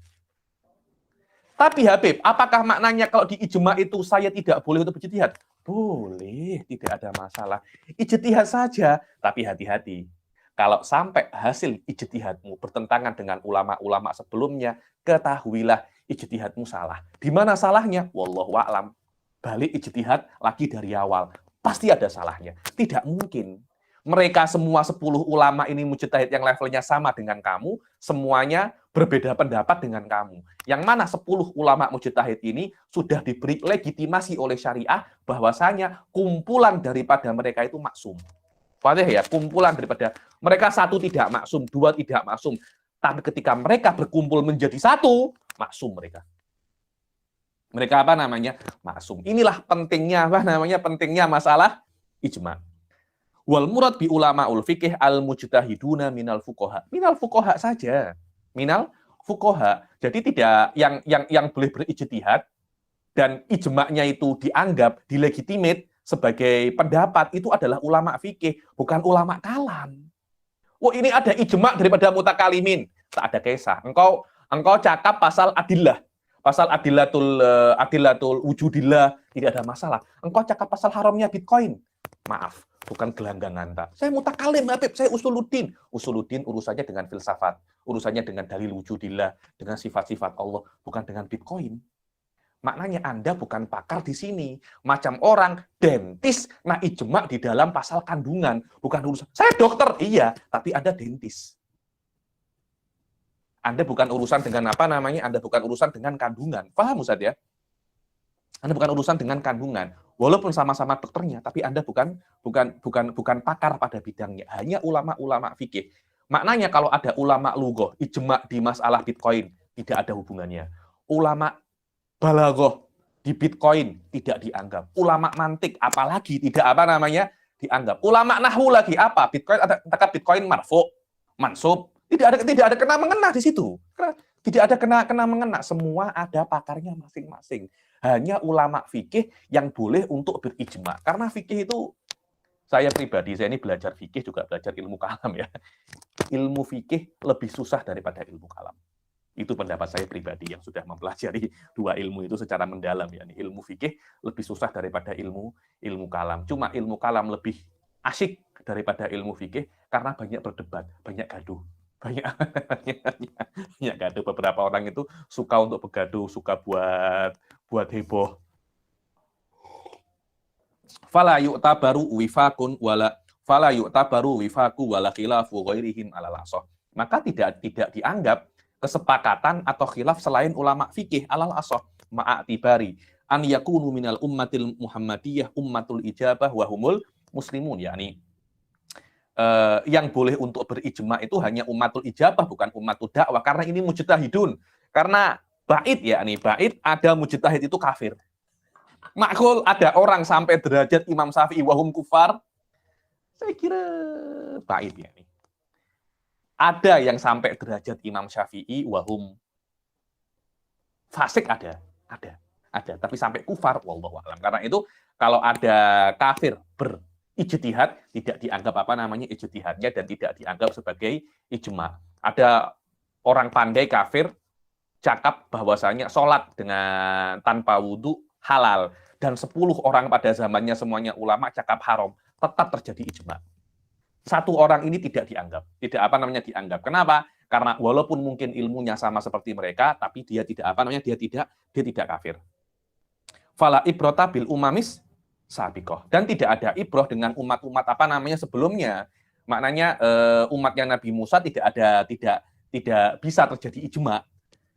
Tapi Habib, apakah maknanya kalau di ijma itu saya tidak boleh untuk berijtihad? Boleh, tidak ada masalah. Ijtihad saja, tapi hati-hati. Kalau sampai hasil ijtihadmu bertentangan dengan ulama-ulama sebelumnya, ketahuilah ijtihadmu salah. Di mana salahnya? Wallahu a'lam. Balik ijtihad lagi dari awal. Pasti ada salahnya. Tidak mungkin. Mereka semua 10 ulama ini mujtahid yang levelnya sama dengan kamu, semuanya berbeda pendapat dengan kamu. Yang mana 10 ulama mujtahid ini sudah diberi legitimasi oleh syariah bahwasanya kumpulan daripada mereka itu maksum. Paham ya? Kumpulan daripada mereka satu tidak maksum, dua tidak maksum. Tapi ketika mereka berkumpul menjadi satu, maksum mereka. Mereka maksum. Inilah pentingnya pentingnya masalah ijma. Wal murad bi ulamaul fikih al mujtahiduna minal fuqaha. Minal fuqaha saja. Minal fuqaha. Jadi tidak yang boleh berijtihad dan ijma'nya itu dianggap dilegitimate sebagai pendapat itu adalah ulama fikih, bukan ulama kalam. Oh, ini ada ijma' daripada mutakalimin. Tak ada kisah. Engkau cakap pasal adillah. Pasal adillatul wujudillah, tidak ada masalah. Engkau cakap pasal haramnya Bitcoin. Maaf, bukan gelanggangan tak. Saya mutakalim, Habib, saya usuluddin. Usuluddin urusannya dengan filsafat, urusannya dengan dalil wujudillah, dengan sifat-sifat Allah, bukan dengan Bitcoin. Maknanya Anda bukan pakar di sini. Macam orang dentis, nah ijma di dalam pasal kandungan. Bukan urusan, saya dokter, iya, tapi Anda dentis. Anda bukan urusan dengan Anda bukan urusan dengan kandungan. Paham Ustaz ya? Anda bukan urusan dengan kandungan. Walaupun sama-sama dokternya, tapi Anda bukan pakar pada bidangnya. Hanya ulama-ulama fikih. Maknanya kalau ada ulama lughah, ijma di masalah Bitcoin, tidak ada hubungannya. Ulama balaghah di Bitcoin tidak dianggap. Ulama mantik apalagi tidak dianggap. Ulama nahwu lagi apa? Bitcoin marfu, mansub, tidak ada kena mengena di situ. Tidak ada kena mengena, semua ada pakarnya masing-masing. Hanya ulama fikih yang boleh untuk berijma. Karena fikih itu saya pribadi, saya ini belajar fikih juga belajar ilmu kalam ya. Ilmu fikih lebih susah daripada ilmu kalam. Itu pendapat saya pribadi yang sudah mempelajari dua ilmu itu secara mendalam ya. Ilmu fikih lebih susah daripada ilmu kalam. Cuma ilmu kalam lebih asyik daripada ilmu fikih karena banyak berdebat, banyak gaduh. banyak banyak gaduh. Beberapa orang itu suka untuk begaduh, suka buat heboh. Fala yu'tabaru wifaqun wala fala yu'tabaru wifaku wala khilafu ghairihim alal asah. Maka tidak dianggap kesepakatan atau khilaf selain ulama fikih alal asah ma'atibari an yakunu minal ummatil muhammadiyah ummatul ijabah wa humul muslimun, yakni yang boleh untuk berijma itu hanya umatul ijabah, bukan umatul dakwah, karena ini mujtahidun. Karena bait, yakni bait ada mujtahid itu kafir. Makul ada orang sampai derajat Imam Syafi'i wahum kufar, saya kira bait ya nih. Ada yang sampai derajat Imam Syafi'i wahum fasik, ada. Tapi sampai kufar, wallahu a'lam. Karena itu kalau ada kafir berijtihad tidak dianggap ijtihadnya dan tidak dianggap sebagai ijma. Ada orang pandai kafir cakap bahwasanya sholat dengan tanpa wudhu halal, dan 10 orang pada zamannya semuanya ulama cakap haram, tetap terjadi ijma. Satu orang ini tidak dianggap, dianggap. Kenapa? Karena walaupun mungkin ilmunya sama seperti mereka, tapi dia tidak kafir. Fala ibrata bil umamis sabiqah, dan tidak ada ibrah dengan umat-umat sebelumnya. Maknanya umatnya Nabi Musa tidak bisa terjadi ijma.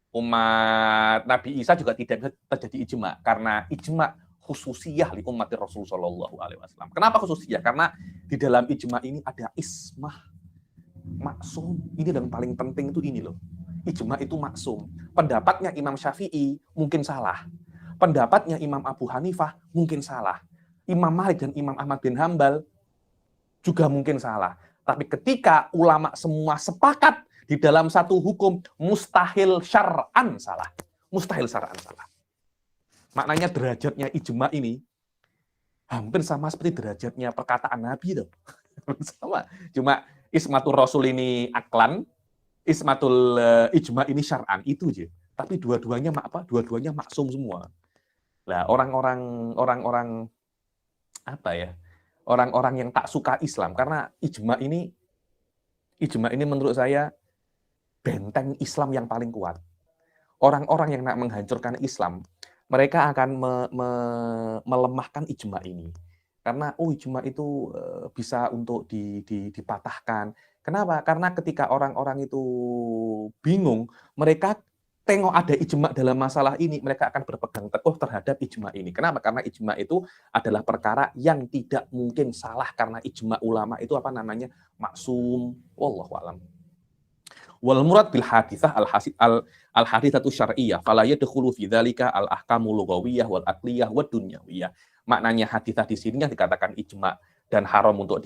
Umat Nabi Isa juga tidak bisa terjadi ijma, karena ijma khususiyah li umat Rasul sallallahu alaihi wasallam. Kenapa khususiyah? Karena di dalam ijma ini ada ismah, maksum. Ini yang paling penting itu ini loh. Ijma itu maksum. Pendapatnya Imam Syafi'i mungkin salah. Pendapatnya Imam Abu Hanifah mungkin salah. Imam Malik dan Imam Ahmad bin Hambal juga mungkin salah. Tapi ketika ulama semua sepakat di dalam satu hukum, mustahil syar'an salah. Maknanya derajatnya ijma ini hampir sama seperti derajatnya perkataan Nabi tuh. Sama. Cuma ismatul rasul ini aklan, ismatul ijma ini syar'an, itu aja. Tapi dua-duanya maksum semua. Lah orang-orang yang tak suka Islam karena ijma ini menurut saya benteng Islam yang paling kuat. Orang-orang yang nak menghancurkan Islam, mereka akan melemahkan ijma ini. Karena ijma itu bisa untuk dipatahkan. Kenapa? Karena ketika orang-orang itu bingung, mereka tengok ada ijma dalam masalah ini, mereka akan berpegang teguh terhadap ijma ini. Kenapa? Karena ijma itu adalah perkara yang tidak mungkin salah, karena ijma ulama itu maksum. Wallahu a'lam. Wal murad bil haditsah al haditsatu syar'iyyah fala yadkhulu fi dzalika al ahkamul lughawiyyah wal aqliyah wad dunyawiyah. Maknanya haditsah di sini yang dikatakan ijma dan haram untuk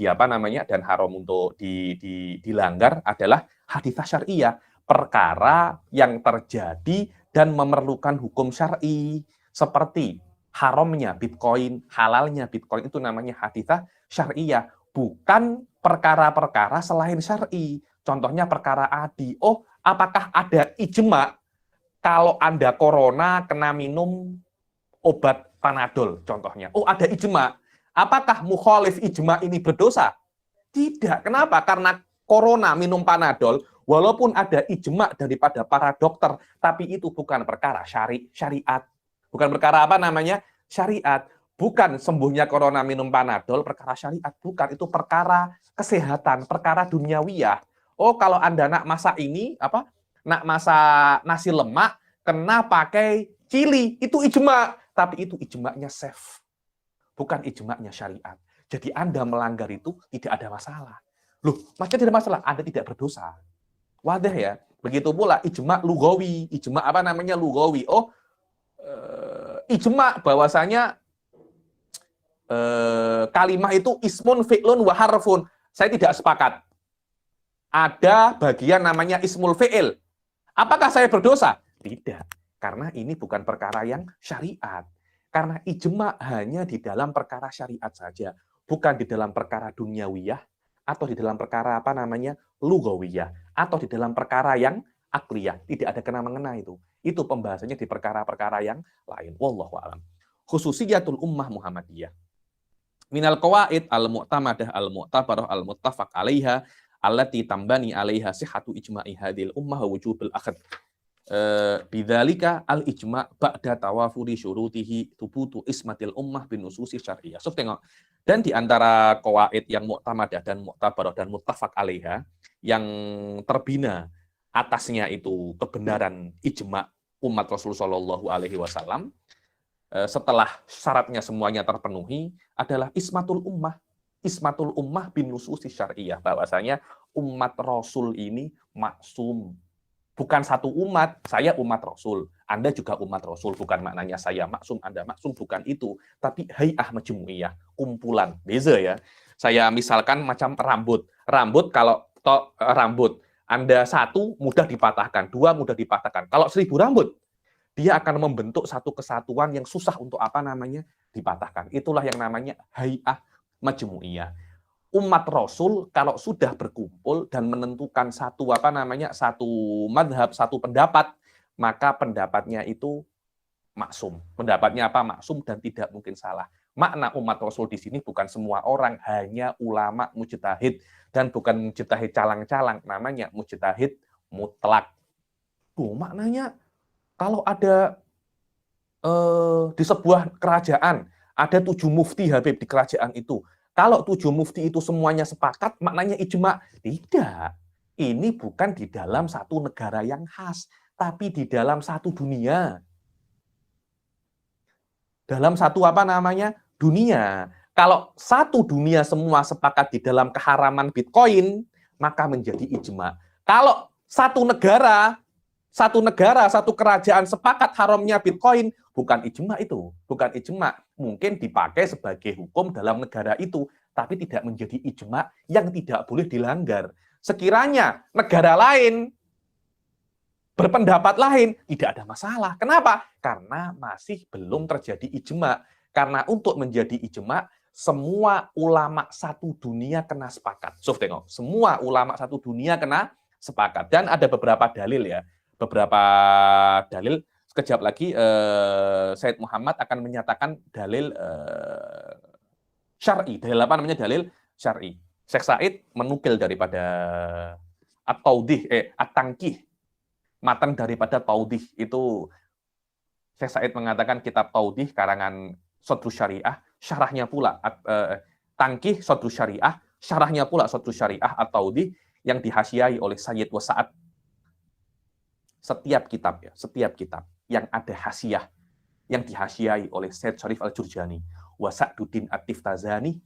dilanggar adalah haditsah syar'iyyah, perkara yang terjadi dan memerlukan hukum syar'i, seperti haramnya Bitcoin, halalnya Bitcoin, itu namanya haditsah syar'iyyah, bukan perkara-perkara selain syar'i. Contohnya perkara adi. Apakah ada ijma kalau Anda corona kena minum obat Panadol contohnya? Ada ijma. Apakah mukhalif ijma ini berdosa? Tidak. Kenapa? Karena corona minum Panadol, walaupun ada ijma daripada para dokter, tapi itu bukan perkara syariat. Bukan perkara syariat. Bukan sembuhnya corona minum Panadol perkara syariat. Bukan. Itu perkara kesehatan, perkara duniawiyah. Kalau Anda nak masak nak masak nasi lemak, kena pakai cili, itu ijma. Tapi itu ijma'nya safe. Bukan ijma'nya syariat. Jadi Anda melanggar itu tidak ada masalah. Loh, maksudnya tidak masalah, Anda tidak berdosa. Wadah ya. Begitu pula ijma' lugawi. Ijma' lugawi? Ijma' bahwasanya kalimah itu ismun fi'lun wa harfun. Saya tidak sepakat. Ada bagian namanya ismul fi'il. Apakah saya berdosa? Tidak. Karena ini bukan perkara yang syariat. Karena ijma hanya di dalam perkara syariat saja. Bukan di dalam perkara duniawiyah, atau di dalam perkara lugawiyah, atau di dalam perkara yang akliyah. Tidak ada kena-mengena itu. Itu pembahasannya di perkara-perkara yang lain. Wallahu a'lam. Khususiyatul ummah Muhammadiyah. Minal qawaid al-mu'tamadah al-mu'tabarah al-muttafaq alaiha allati tambani 'alaiha sihhatu ijma'i hadhil ummah wa wujubul akhd. Bidzalika al-ijma' ba'da tawafuri syurutihi thubutu ismatil ummah bin nususi syar'iyyah. So, tengok. Dan di antara qawaid yang mu'tamadah dan mu'tabarah dan muttafaq 'alaiha yang terbina atasnya itu kebenaran ijma' umat Rasul sallallahu alaihi wasallam setelah syaratnya semuanya terpenuhi adalah ismatul ummah. Ismatul ummah bin nususi syar'iyyah, bahwasanya umat Rasul ini maksum. Bukan satu umat, saya umat Rasul, Anda juga umat Rasul, bukan maknanya saya maksum, Anda maksum, bukan itu. Tapi hay'ah majmu'iyah, kumpulan, beza ya. Saya misalkan macam rambut. Rambut kalau rambut, Anda satu mudah dipatahkan, dua mudah dipatahkan. Kalau 1000 rambut, dia akan membentuk satu kesatuan yang susah untuk dipatahkan. Itulah yang namanya hay'ah majmu'iyah. Umat Rasul kalau sudah berkumpul dan menentukan satu satu madhab, satu pendapat, maka pendapatnya itu maksum. Pendapatnya maksum dan tidak mungkin salah. Makna umat Rasul di sini bukan semua orang, hanya ulama mujtahid, dan bukan mujtahid calang-calang, namanya mujtahid mutlak. Maknanya kalau ada di sebuah kerajaan ada 7 mufti Habib di kerajaan itu. Kalau 7 mufti itu semuanya sepakat, maknanya ijma'. Tidak. Ini bukan di dalam satu negara yang khas, tapi di dalam satu dunia. Dalam satu dunia. Kalau satu dunia semua sepakat di dalam keharaman Bitcoin, maka menjadi ijma'. Kalau satu negara, satu kerajaan sepakat haramnya Bitcoin, bukan ijma' itu, bukan ijma'. Mungkin dipakai sebagai hukum dalam negara itu, tapi tidak menjadi ijma' yang tidak boleh dilanggar. Sekiranya negara lain berpendapat lain, tidak ada masalah. Kenapa? Karena masih belum terjadi ijma'. Karena untuk menjadi ijma', semua ulama satu dunia kena sepakat. So, tengok, semua ulama satu dunia kena sepakat. Dan ada beberapa dalil ya. Beberapa dalil, sekejap lagi Said Muhammad akan menyatakan dalil syar'i. Dalil syar'i. Syekh Said menukil daripada At-Tawdih, matan daripada Tawdih itu. Syekh Said mengatakan kitab Tawdih karangan Sadrus Syariah, syarahnya pula Tangkih Sadrus Syariah, syarahnya pula Sadrus Syariah At-Tawdih yang dihasyiai oleh Sayyid Wasa'ad. Setiap kitab yang ada hasyiah yang dihasyiai oleh Said Syarif Al-Jurjani, Wasa'duddin At-Tiftazani,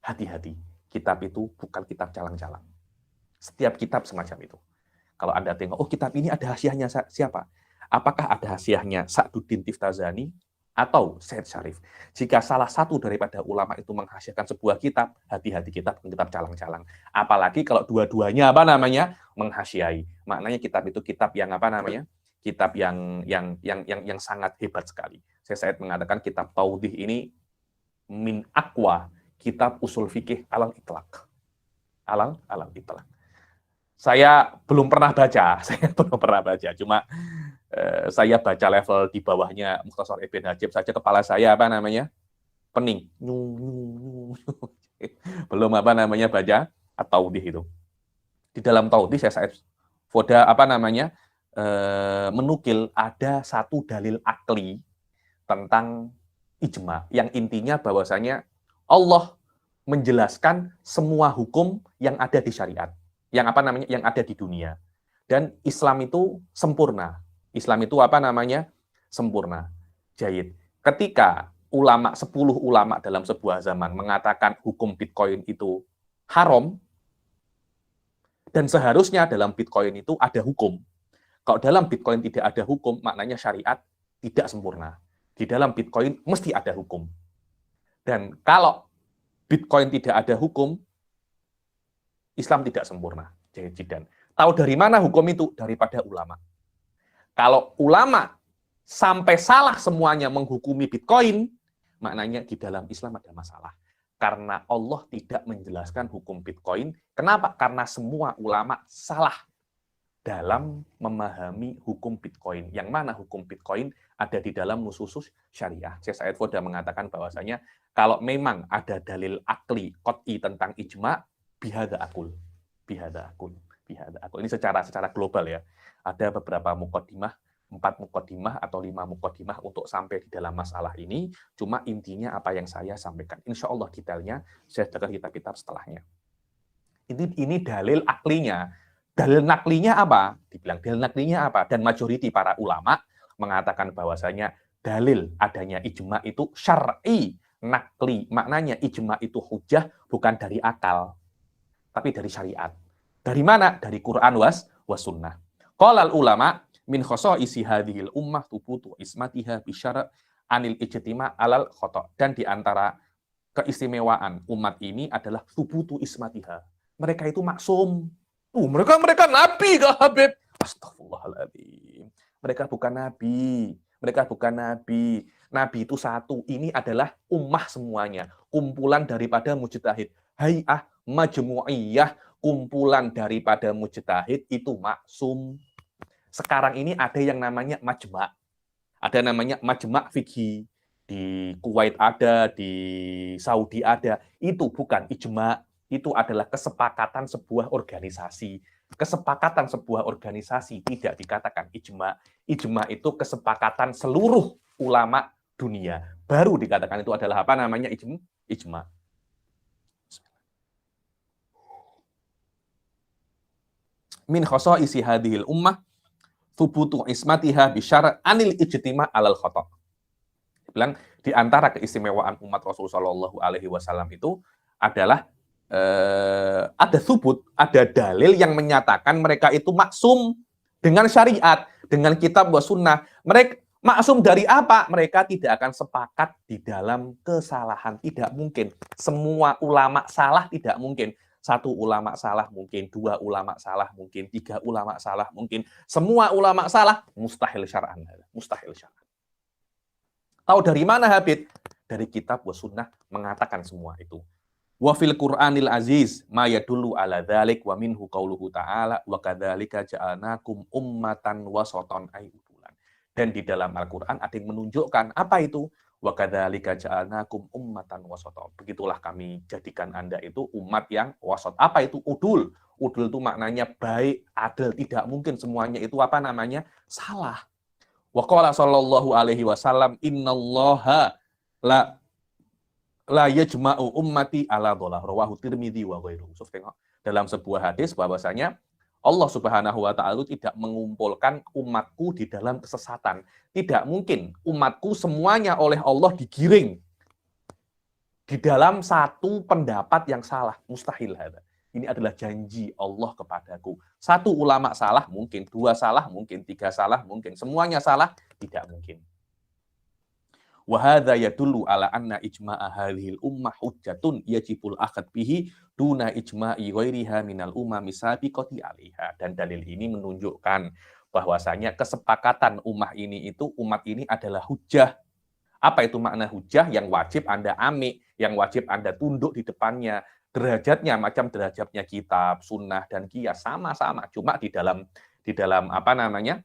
hati-hati. Kitab itu bukan kitab calang-calang. Setiap kitab semacam itu. Kalau Anda tengok, kitab ini ada hasyiahnya siapa? Apakah ada hasyiahnya Sa'duddin Tiftazani atau Said Syarif? Jika salah satu daripada ulama itu menghasyiahkan sebuah kitab, hati-hati, kitab bukan kitab calang-calang. Apalagi kalau dua-duanya menghasyiai. Maknanya kitab itu kitab yang kitab yang sangat hebat sekali. Saya mengatakan kitab Tawdih ini min aqwa kitab usul fikih alal itlaq. Alal itlaq. Saya belum pernah baca, cuma saya baca level di bawahnya Mukhtasar Ibn Hajib saja, kepala saya pening. Belum baca At-Tawdih itu. Di dalam Tawdih saya Foda menukil ada satu dalil akli tentang ijma' yang intinya bahwasanya Allah menjelaskan semua hukum yang ada di syariat, yang ada di dunia. Dan Islam itu sempurna. Islam itu sempurna. Jayid. Ketika 10 ulama dalam sebuah zaman mengatakan hukum Bitcoin itu haram, dan seharusnya dalam Bitcoin itu ada hukum. Kalau dalam Bitcoin tidak ada hukum, maknanya syariat tidak sempurna. Di dalam Bitcoin mesti ada hukum. Dan kalau Bitcoin tidak ada hukum, Islam tidak sempurna. Jadi, tahu dari mana hukum itu? Daripada ulama. Kalau ulama sampai salah semuanya menghukumi Bitcoin, maknanya di dalam Islam ada masalah. Karena Allah tidak menjelaskan hukum Bitcoin. Kenapa? Karena semua ulama salah dalam memahami hukum Bitcoin. Yang mana hukum Bitcoin ada di dalam nususus syariah. Syekh Said Foda mengatakan bahwasanya kalau memang ada dalil akli, qot'i tentang ijma', bihadza aqul. bihada akun. Ini secara global ya. Ada beberapa muqaddimah, 4 muqaddimah atau 5 muqaddimah untuk sampai di dalam masalah ini. Cuma intinya apa yang saya sampaikan. Insya Allah detailnya saya dengar kitab-kitab setelahnya. Ini dalil aklinya. Dalil naklinya apa? Dibilang dalil naklinya apa? Dan majoriti para ulama mengatakan bahwasanya dalil adanya ijma itu syar'i, nakli. Maknanya ijma itu hujah bukan dari akal, tapi dari syariat. Dari mana? Dari Quran was sunnah. Qalal ulama min khosa'isi hadhil ummah tubutu ismatiha bisyara' anil ijtima' alal khata'. Dan di antara keistimewaan umat ini adalah tubutu ismatiha. Mereka itu maksum. Mereka nabi kah Habib? Astagfirullahaladzim. Mereka bukan nabi. Nabi itu satu. Ini adalah ummah semuanya. Kumpulan daripada mujtahid. Hay'ah majmu'iyah. Kumpulan daripada mujtahid itu maksum. Sekarang ini ada yang namanya majma'. Ada namanya majma' fikih. Di Kuwait ada, di Saudi ada. Itu bukan ijma'. Itu adalah kesepakatan sebuah organisasi. Kesepakatan sebuah organisasi tidak dikatakan ijma'. Ijma' itu kesepakatan seluruh ulama dunia. Baru dikatakan itu adalah apa namanya ijma'. Min khosa'isi hadhil ummah thubutu ismatiha bisyara' anil ijtima' alal khata'. Bilang di antara keistimewaan umat Rasulullah Shallallahu alaihi wasallam itu adalah ada subut, ada dalil yang menyatakan mereka itu maksum dengan syariat, dengan kitab wa sunnah. Mereka maksum dari apa? Mereka tidak akan sepakat di dalam kesalahan. Tidak mungkin. Semua ulama salah tidak mungkin. 1 ulama salah mungkin, 2 ulama salah mungkin, 3 ulama salah mungkin. Semua ulama salah, mustahil syar'an. Mustahil syar'an. Tahu dari mana Habib? Dari kitab wa sunnah mengatakan semua itu. Wa fil Qur'anil aziz ma yadullu ala dzalik wa minhu qauluhu ta'ala wa kadzalika ja'alnakum ummatan wasatan ay udulan. Dan di dalam Al-Qur'an ada yang menunjukkan apa itu? Wa kadzalika ja'alnakum ummatan wasatan. Begitulah kami jadikan Anda itu umat yang wasat. Apa itu udul? Udul itu maknanya baik, adil, tidak mungkin semuanya itu apa namanya? Salah. Wa qala sallallahu alaihi wasallam innallaha la yajma'u ummati ala dhalah rawahu Tirmidzi wa ghairuhu. Tengok dalam sebuah hadis bahwasanya Allah Subhanahu wa taala tidak mengumpulkan umatku di dalam kesesatan. Tidak mungkin umatku semuanya oleh Allah digiring di dalam satu pendapat yang salah. Mustahil hada. Ini adalah janji Allah kepadaku. 1 ulama salah mungkin, 2 salah mungkin, 3 salah mungkin, semuanya salah tidak mungkin. Wa hadza yadullu ala anna ijma'a hadhil ummah hujjatun yajibul akhad bihi duna ijma'i ghairiha minal umami sabiqati 'alaiha. Dan dalil ini menunjukkan bahwasanya kesepakatan umat ini adalah hujjah. Apa itu makna hujjah? Yang wajib Anda amik, yang wajib Anda tunduk di depannya. Derajatnya macam derajatnya kitab, sunnah dan qiyas sama-sama. Cuma di dalam apa namanya?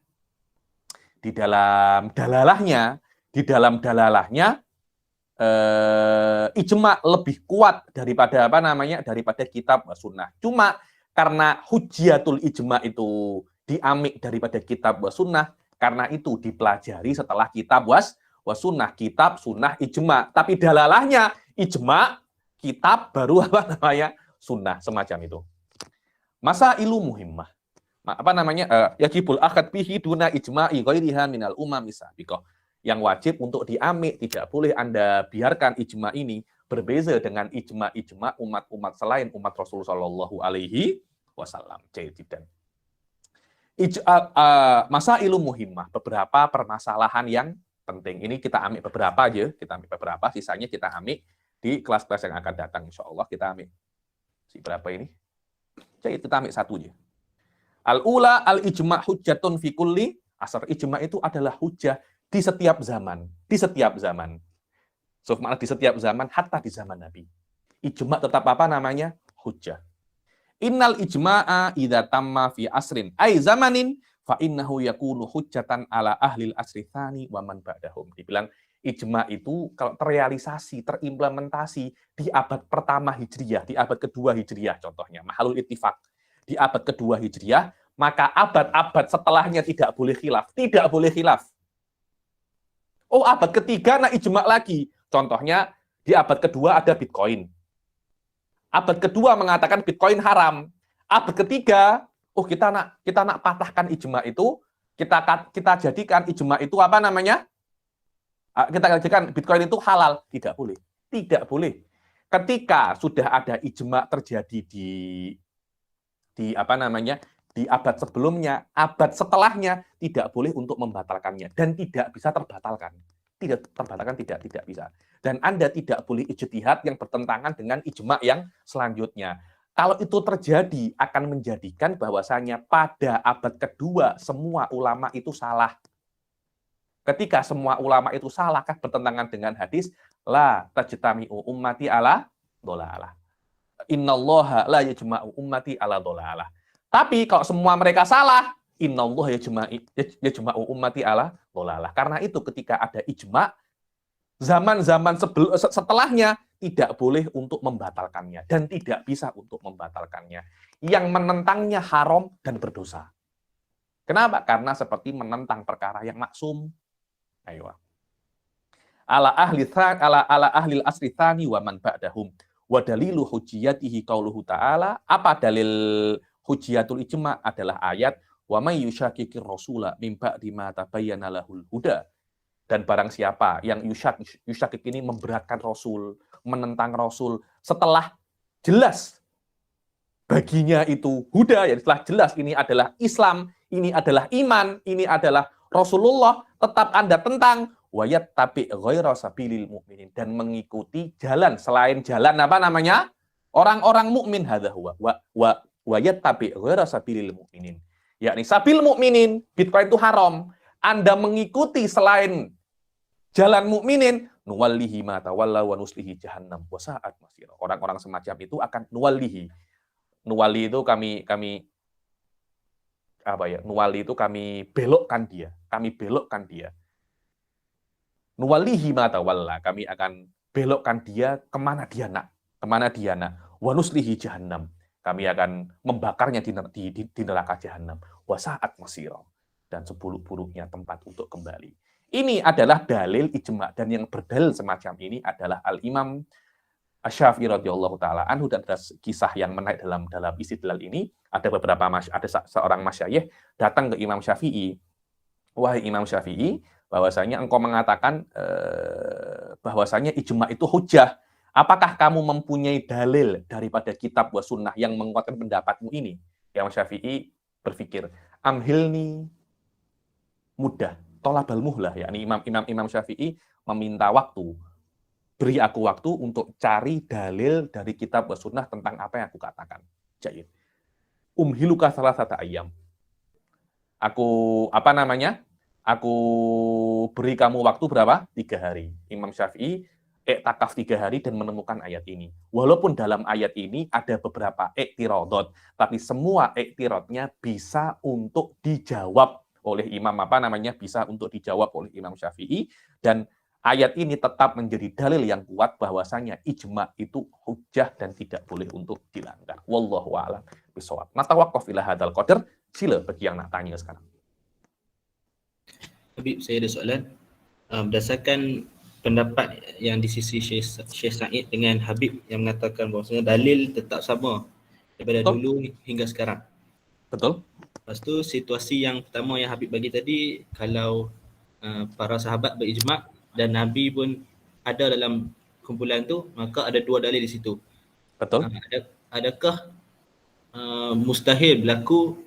Di dalam dalalahnya ijma lebih kuat daripada apa namanya? Daripada kitab sunnah. Cuma karena hujjatul ijma itu diamik daripada kitab wa sunnah, karena itu dipelajari setelah kitab wa sunnah, kitab sunnah ijma. Tapi dalalahnya ijma, kitab baru apa namanya? Sunnah, semacam itu. Masailu muhimmah. Apa namanya? Yajibul akhad bihi duna ijma'i ghairiha minal umami sabiqah. Yang wajib untuk diamik, tidak boleh Anda biarkan ijma ini berbeza dengan ijma umat-umat selain umat Rasulullah Shallallahu alaihi wasallam. Masailu muhimmah, beberapa permasalahan yang penting. Ini kita amik beberapa aja, sisanya kita amik di kelas-kelas yang akan datang, insya Allah kita amik. Berapa ini? Jadi kita amik 1 aja. Al-ula al-ijma' hujjatun fi kulli asar. Ijma' itu adalah hujjah di setiap zaman. So, malah di setiap zaman, hatta di zaman Nabi. Ijma' tetap apa namanya? Hujjah. Innal ijma'a idza tamma fi asrin ay zamanin fa innahu yakunu hujjatan ala ahlil asri tsani wa man ba'dahum. Dibilang ijma' itu kalau terrealisasi, terimplementasi di abad pertama Hijriyah, di abad kedua Hijriyah contohnya, mahalul ittifaq. di abad kedua Hijriah, maka abad-abad setelahnya tidak boleh khilaf. Tidak boleh khilaf. Oh, abad ketiga nak ijma lagi. Contohnya, di abad kedua ada Bitcoin. Abad kedua mengatakan Bitcoin haram. Abad ketiga, oh kita nak patahkan ijma itu, kita jadikan ijma itu apa namanya? Kita jadikan Bitcoin itu halal. Tidak boleh. Tidak boleh. Ketika sudah ada ijma terjadi di apa namanya? Di abad sebelumnya, abad setelahnya tidak boleh untuk membatalkannya dan tidak bisa terbatalkan. Tidak terbatalkan, tidak bisa. Dan Anda tidak boleh ijtihad yang bertentangan dengan ijma yang selanjutnya. Kalau itu terjadi akan menjadikan bahwasanya pada abad kedua semua ulama itu salah. Ketika semua ulama itu salah kan bertentangan dengan hadis la tajtami'u ummati ala dhalalah. Innallaha la yajma'u ummati ala dhalalah. Tapi kalau semua mereka salah, innallaha yajma'u ummati ala dhalalah. Karena itu ketika ada ijma, zaman-zaman setelahnya tidak boleh untuk membatalkannya dan tidak bisa untuk membatalkannya. Yang menentangnya haram dan berdosa. Kenapa? Karena seperti menentang perkara yang maksum. Ayo. Ala ahli asri tsani wa man ba'dahum wa dalilu hujjiyatihi qauluhu ta'ala. Apa dalil hujjiyatul ijma adalah ayat wa may yushaqiqir rasula min ba'di ma tabayyana lahul huda. Dan barang siapa yang yushaqiq ini memberatkan Rasul, menentang Rasul setelah jelas baginya itu huda, ya setelah jelas ini adalah Islam, ini adalah iman, ini adalah Rasulullah, tetap Anda tentang wayat tabi ghaira sabilil mukminin dan mengikuti jalan selain jalan apa namanya? Orang-orang mukmin hadza huwa wayat tabi ghaira sabilil mukminin. Yakni sabil mukminin, Bitcoin itu haram. Anda mengikuti selain jalan mukminin, nuwallihi ma tawalla wa nuslihi jahannam wa sa'at masira. Orang-orang semacam itu akan nuwallihi. Nuwali itu kami apa ya? Nuwali itu kami belokkan dia. Kami belokkan dia. Nuwallihi ma tawalla, kami akan belokkan dia kemana dia nak. Kemana dia nak. Wa nuslihi jahannam. Kami akan membakarnya di neraka jahanam. Wa sa'at masira. Dan seburuk-buruknya tempat untuk kembali. Ini adalah dalil ijma, dan yang berdalil semacam ini adalah Al-Imam Asy-Syafi'i radhiyallahu taala anhu, dan ada kisah yang menarik dalam istidlal ini. Ada seorang masyayikh datang ke Imam Syafi'i. Wahai Imam Syafi'i, bahwasanya engkau mengatakan bahwasanya ijma itu hujjah. Apakah kamu mempunyai dalil daripada kitab wa sunnah yang menguatkan pendapatmu ini? Imam Syafi'i berpikir, amhilni mudah, tolabal muhlah. Yakni Imam Syafi'i meminta waktu. Beri aku waktu untuk cari dalil dari kitab wa sunnah tentang apa yang aku katakan. Jahit. Umhiluka salasata ayyam. Aku beri kamu waktu berapa? 3 hari. Imam Syafi'i iktikaf 3 hari dan menemukan ayat ini. Walaupun dalam ayat ini ada beberapa iktiradot, tapi semua iktiradnya bisa untuk dijawab oleh bisa untuk dijawab oleh Imam Syafi'i, dan ayat ini tetap menjadi dalil yang kuat bahwasanya ijma itu hujjah dan tidak boleh untuk dilanggar. Wallahu a'lam bishawab. Natawaqqaf ila hadzal qadar. Sila bagi yang nak tanya sekarang. Habib, saya ada soalan. Berdasarkan pendapat yang di sisi Syekh Said dengan Habib yang mengatakan bahawasanya dalil tetap sama daripada dulu hingga sekarang. Betul. Lepas tu situasi yang pertama yang Habib bagi tadi, kalau para sahabat berijma' dan Nabi pun ada dalam kumpulan tu, maka ada 2 dalil di situ. Betul. Adakah mustahil berlaku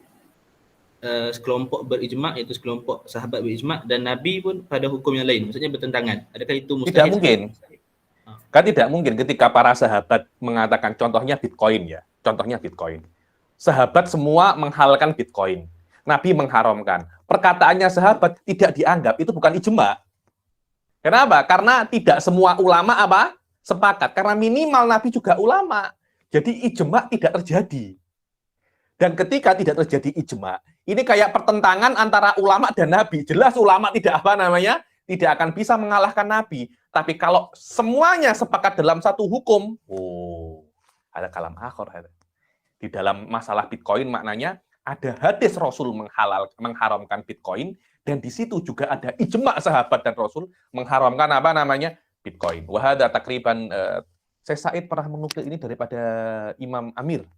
sekelompok berijma', iaitu sekelompok sahabat berijma', dan Nabi pun pada hukum yang lain, maksudnya bertentangan? Adakah itu mustahil? Tidak mungkin. Kan tidak mungkin ketika para sahabat mengatakan, contohnya Bitcoin ya, sahabat semua menghalalkan Bitcoin, Nabi mengharamkan. Perkataannya sahabat tidak dianggap, itu bukan ijma. Kenapa? Karena tidak semua ulama sepakat, karena minimal Nabi juga ulama. Jadi ijma tidak terjadi. Dan ketika tidak terjadi ijma, ini kayak pertentangan antara ulama dan Nabi. Jelas ulama tidak akan bisa mengalahkan Nabi. Tapi kalau semuanya sepakat dalam satu hukum, ada kalam akhir. Di dalam masalah Bitcoin maknanya ada hadis Rasul mengharamkan Bitcoin, dan di situ juga ada ijma sahabat dan Rasul mengharamkan apa namanya Bitcoin. Wahada takriban saya Said pernah menukil ini daripada Imam Amir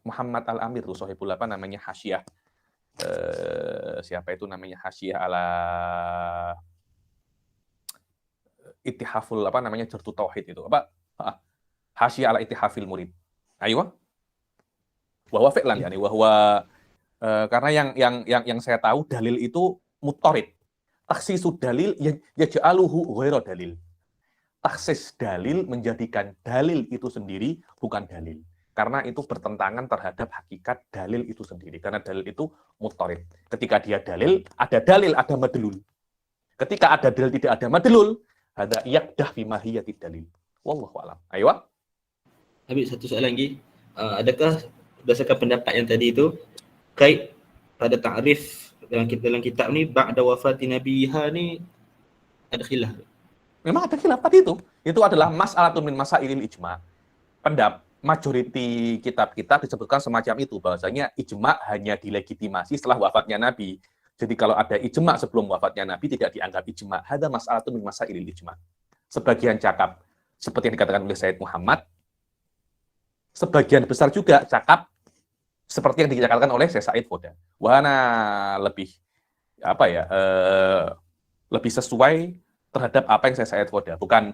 Muhammad Al-Amir tuh sahibul apa namanya Hasyiah. Siapa itu namanya Hasyiah ala Ittihaful apa namanya Jartu Tauhid itu apa? Hasyiah ala Ittihafil Murid. Ayo. Bahwa fi'lan yani bahwa karena yang saya tahu dalil itu mutorid. Taksisus dalil yaj'aluhu ghaira dalil. Taksis dalil menjadikan dalil itu sendiri bukan dalil. Karena itu bertentangan terhadap hakikat dalil itu sendiri. Karena dalil itu mutorid. Ketika dia dalil, ada madlul. Ketika ada dalil tidak ada madlul, ada yakdah fi mahiyatid dalil. Wallahu a'lam. Ayo. Habis satu soalan lagi. Adakah berdasarkan pendapat yang tadi itu kait pada ta'rif dalam kitab ni ba'da wafati nabiha ni ada khilaf? Memang ada khilaf tadi itu. Itu adalah mas'alatun min masailil ijma'. Majority kitab-kitab disebutkan semacam itu, bahwasanya ijma' hanya dilegitimasi setelah wafatnya Nabi. Jadi kalau ada ijma' sebelum wafatnya Nabi tidak dianggap ijma'. Hadza mas'alatun min masailil ijma'. Sebagian cakap seperti yang dikatakan oleh Said Muhammad, sebagian besar juga cakap seperti yang dikatakan oleh Syekh Said Foda. Wahana lebih lebih sesuai terhadap apa yang Syekh Said Foda. Bukan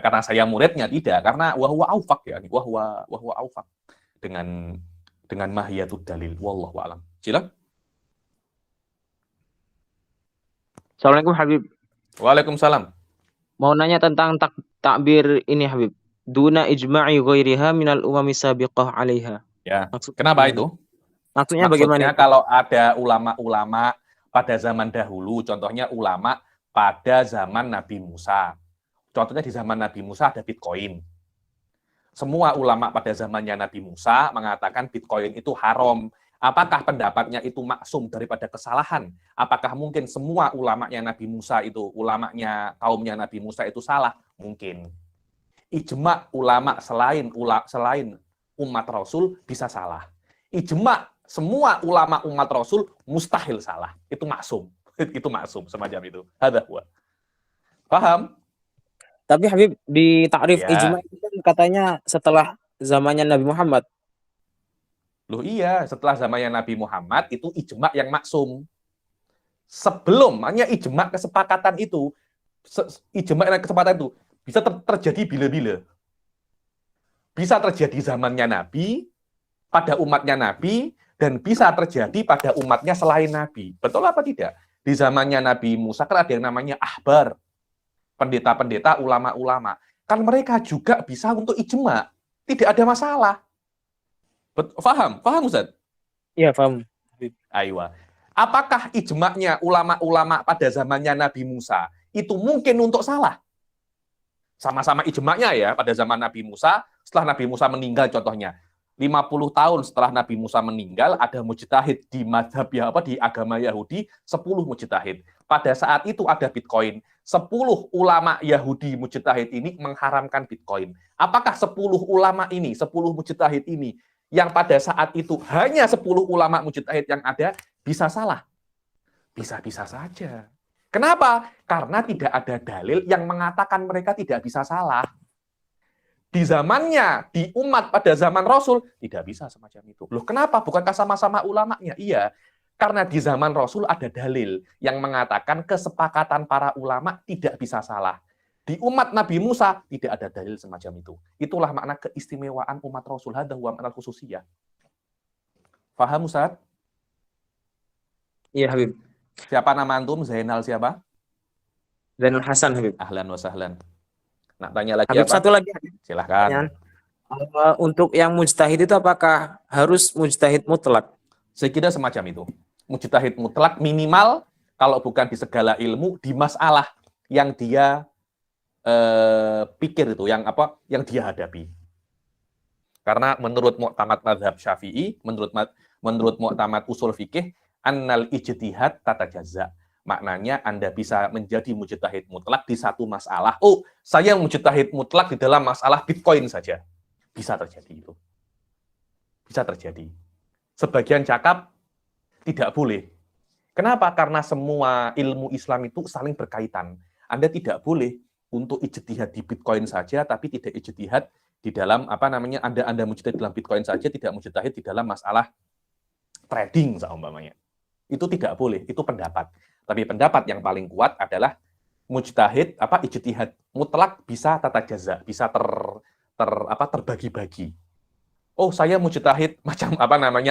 karena saya muridnya, tidak, karena wahwa aufaq ya, wahwa aufaq dengan mahiyatud dalil. Wallahu a'lam. Silakan. Assalamualaikum Habib. Waalaikumsalam. Mau nanya tentang takbir ini Habib. Duna ijma'i ghairiha minal umami sabiqah 'alaiha. Ya. Maksudnya Kenapa gimana? itu? Maksudnya Maksudnya bagaimana? kalau ada ulama-ulama pada zaman dahulu, contohnya ulama pada zaman Nabi Musa. Contohnya di zaman Nabi Musa ada Bitcoin. Semua ulama pada zamannya Nabi Musa mengatakan Bitcoin itu haram. Apakah pendapatnya itu maksum daripada kesalahan? Apakah mungkin semua ulamanya Nabi Musa itu, ulamanya kaumnya Nabi Musa itu salah? Mungkin. Ijma' ulama selain umat Rasul bisa salah. Ijma' semua ulama umat Rasul mustahil salah. Itu maksum. Itu maksum semacam itu. Hadza huwa. Paham? Tapi Habib di takrif Ya. ijma' itu kan katanya setelah zamannya Nabi Muhammad. Loh iya, setelah zamannya Nabi Muhammad itu ijma' yang maksum. Sebelum hanya ijma' kesepakatan itu, ijma' kesepakatan itu bisa terjadi bila-bila. Bisa terjadi zamannya Nabi, pada umatnya Nabi, dan bisa terjadi pada umatnya selain Nabi. Betul apa tidak? Di zamannya Nabi Musa kan ada yang namanya ahbar, pendeta-pendeta, ulama-ulama. Kan mereka juga bisa untuk ijma'. Tidak ada masalah. Faham? Faham, Ustaz? Iya, paham. Aywa. Apakah ijma'nya ulama-ulama pada zamannya Nabi Musa itu mungkin untuk salah? Sama-sama ijma'nya ya, pada zaman Nabi Musa, setelah Nabi Musa meninggal contohnya, 50 tahun setelah Nabi Musa meninggal, ada mujtahid di mazhab di agama Yahudi, 10 mujtahid. Pada saat itu ada Bitcoin. 10 ulama Yahudi mujtahid ini mengharamkan Bitcoin. Apakah 10 ulama ini, 10 mujtahid ini, yang pada saat itu hanya 10 ulama mujtahid yang ada, bisa salah? Bisa-bisa saja. Kenapa? Karena tidak ada dalil yang mengatakan mereka tidak bisa salah. Di zamannya, di umat pada zaman Rasul, tidak bisa semacam itu. Loh kenapa? Bukankah sama-sama ulamanya? Iya, karena di zaman Rasul ada dalil yang mengatakan kesepakatan para ulama tidak bisa salah. Di umat Nabi Musa tidak ada dalil semacam itu. Itulah makna keistimewaan umat Rasul. Hadza huwa ma'nal khususiyah. Faham, Ustaz? Iya, Habib. Siapa nama antum? Zainal siapa? Zainal Hasan, Habib. Ahlan wa sahlan. Nak tanya lagi Habib, apa? satu lagi, Habib. Silahkan. Untuk yang mujtahid itu apakah harus mujtahid mutlak? Saya kira semacam itu. Mujtahid mutlak minimal kalau bukan di segala ilmu, di masalah yang dia pikir itu, yang dia hadapi. Karena menurut mu'tamad mazhab Syafi'i, menurut mu'tamad usul fikih, annal ijtihad tatajazza. Maknanya Anda bisa menjadi mujtahid mutlak di satu masalah. Oh, saya mujtahid mutlak di dalam masalah Bitcoin saja. Bisa terjadi itu. bisa terjadi. Sebagian cakap tidak boleh. Kenapa? Karena semua ilmu Islam itu saling berkaitan. Anda tidak boleh untuk ijtihad di Bitcoin saja, tapi tidak ijtihad di dalam Anda mujtahid dalam Bitcoin saja, tidak mujtahid di dalam masalah trading seumpamanya. Itu tidak boleh, itu pendapat. Tapi pendapat yang paling kuat adalah ijtihad mutlak bisa tata jaza, bisa terbagi-bagi. Oh, saya mujtahid macam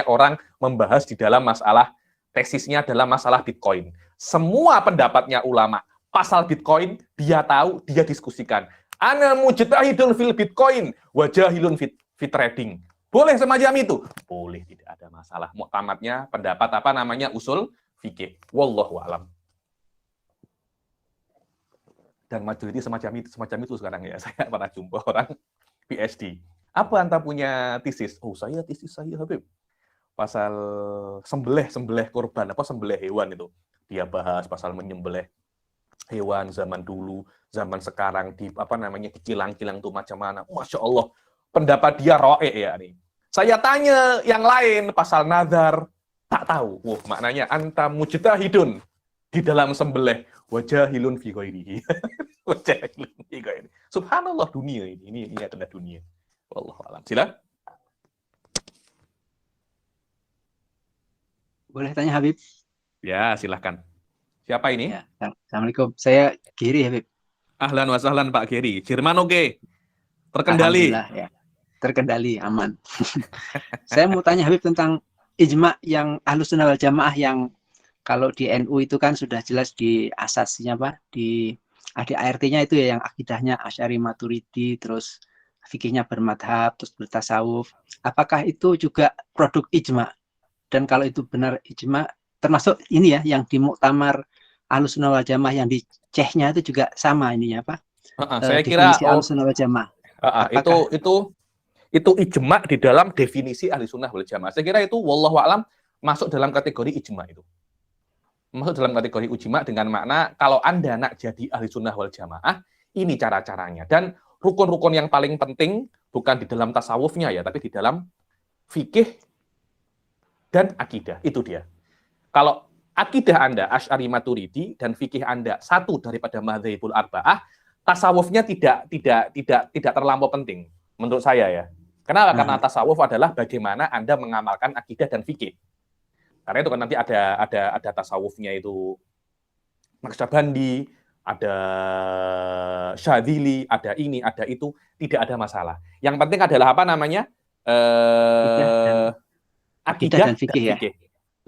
orang membahas di dalam masalah tesisnya dalam masalah Bitcoin. Semua pendapatnya ulama pasal Bitcoin dia tahu, dia diskusikan. Ana mujtahidun fil Bitcoin wa jahilun fit trading. Boleh semacam itu? Boleh, tidak ada masalah. Muktamadnya pendapat usul fikih. Wallahu alam. Dan majority semacam itu sekarang ya. Saya pernah jumpa orang PhD. Apa Anda punya tesis? Oh, tesis saya Habib. Pasal sembelih korban, sembelih hewan itu. Dia bahas pasal menyembelih hewan zaman dulu, zaman sekarang di kilang-kilang itu macam mana. Masya Allah, pendapat dia ro'e ya nih. Saya tanya yang lain pasal nazar, tak tahu. Maknanya anta mujtahidun di dalam sembelih, wajahilun fi ghairihi. Wajahilun fi ghairihi. Subhanallah, dunia ini adalah dunia. Wallahu a'lam. Silakan. Boleh tanya Habib? Ya, silahkan. Siapa ini? Ya, Assalamualaikum. Saya Giri Habib. Ahlan wa sahlan Pak Giri. Jerman oke? Terkendali? Alhamdulillah ya. Terkendali, aman. Saya mau tanya Habib tentang ijma yang Ahlussunnah wal Jamaah yang kalau di NU itu kan sudah jelas di asasnya di ART-nya itu ya, yang akidahnya Asy'ari Maturidi, terus fikihnya bermadhab, terus bertasawuf. Apakah itu juga produk ijma? Dan kalau itu benar ijma, termasuk ini ya yang di Muktamar Ahlussunnah wal Jamaah yang di Cehnya itu juga sama ininya saya kira Ahlussunnah wal Jamaah. Itu ijma di dalam definisi Ahlussunnah wal Jamaah. Saya kira itu wallahu a'lam masuk dalam kategori ijma itu. Masuk dalam kategori ijma dengan makna kalau Anda nak jadi Ahlussunnah wal Jamaah, ini cara-caranya. Dan rukun-rukun yang paling penting bukan di dalam tasawufnya ya, tapi di dalam fikih dan akidah. Itu dia. Kalau akidah Anda Asy'ari Maturidi dan fikih Anda satu daripada madzhabul arba'ah, tasawufnya tidak terlampau penting menurut saya ya. Kenapa? Karena tasawuf adalah bagaimana Anda mengamalkan akidah dan fikih. Karena itu kan nanti ada tasawufnya itu Naqsyabandi, ada Syadzili, ada ini, ada itu, tidak ada masalah. Yang penting adalah akidah dan fikih ya.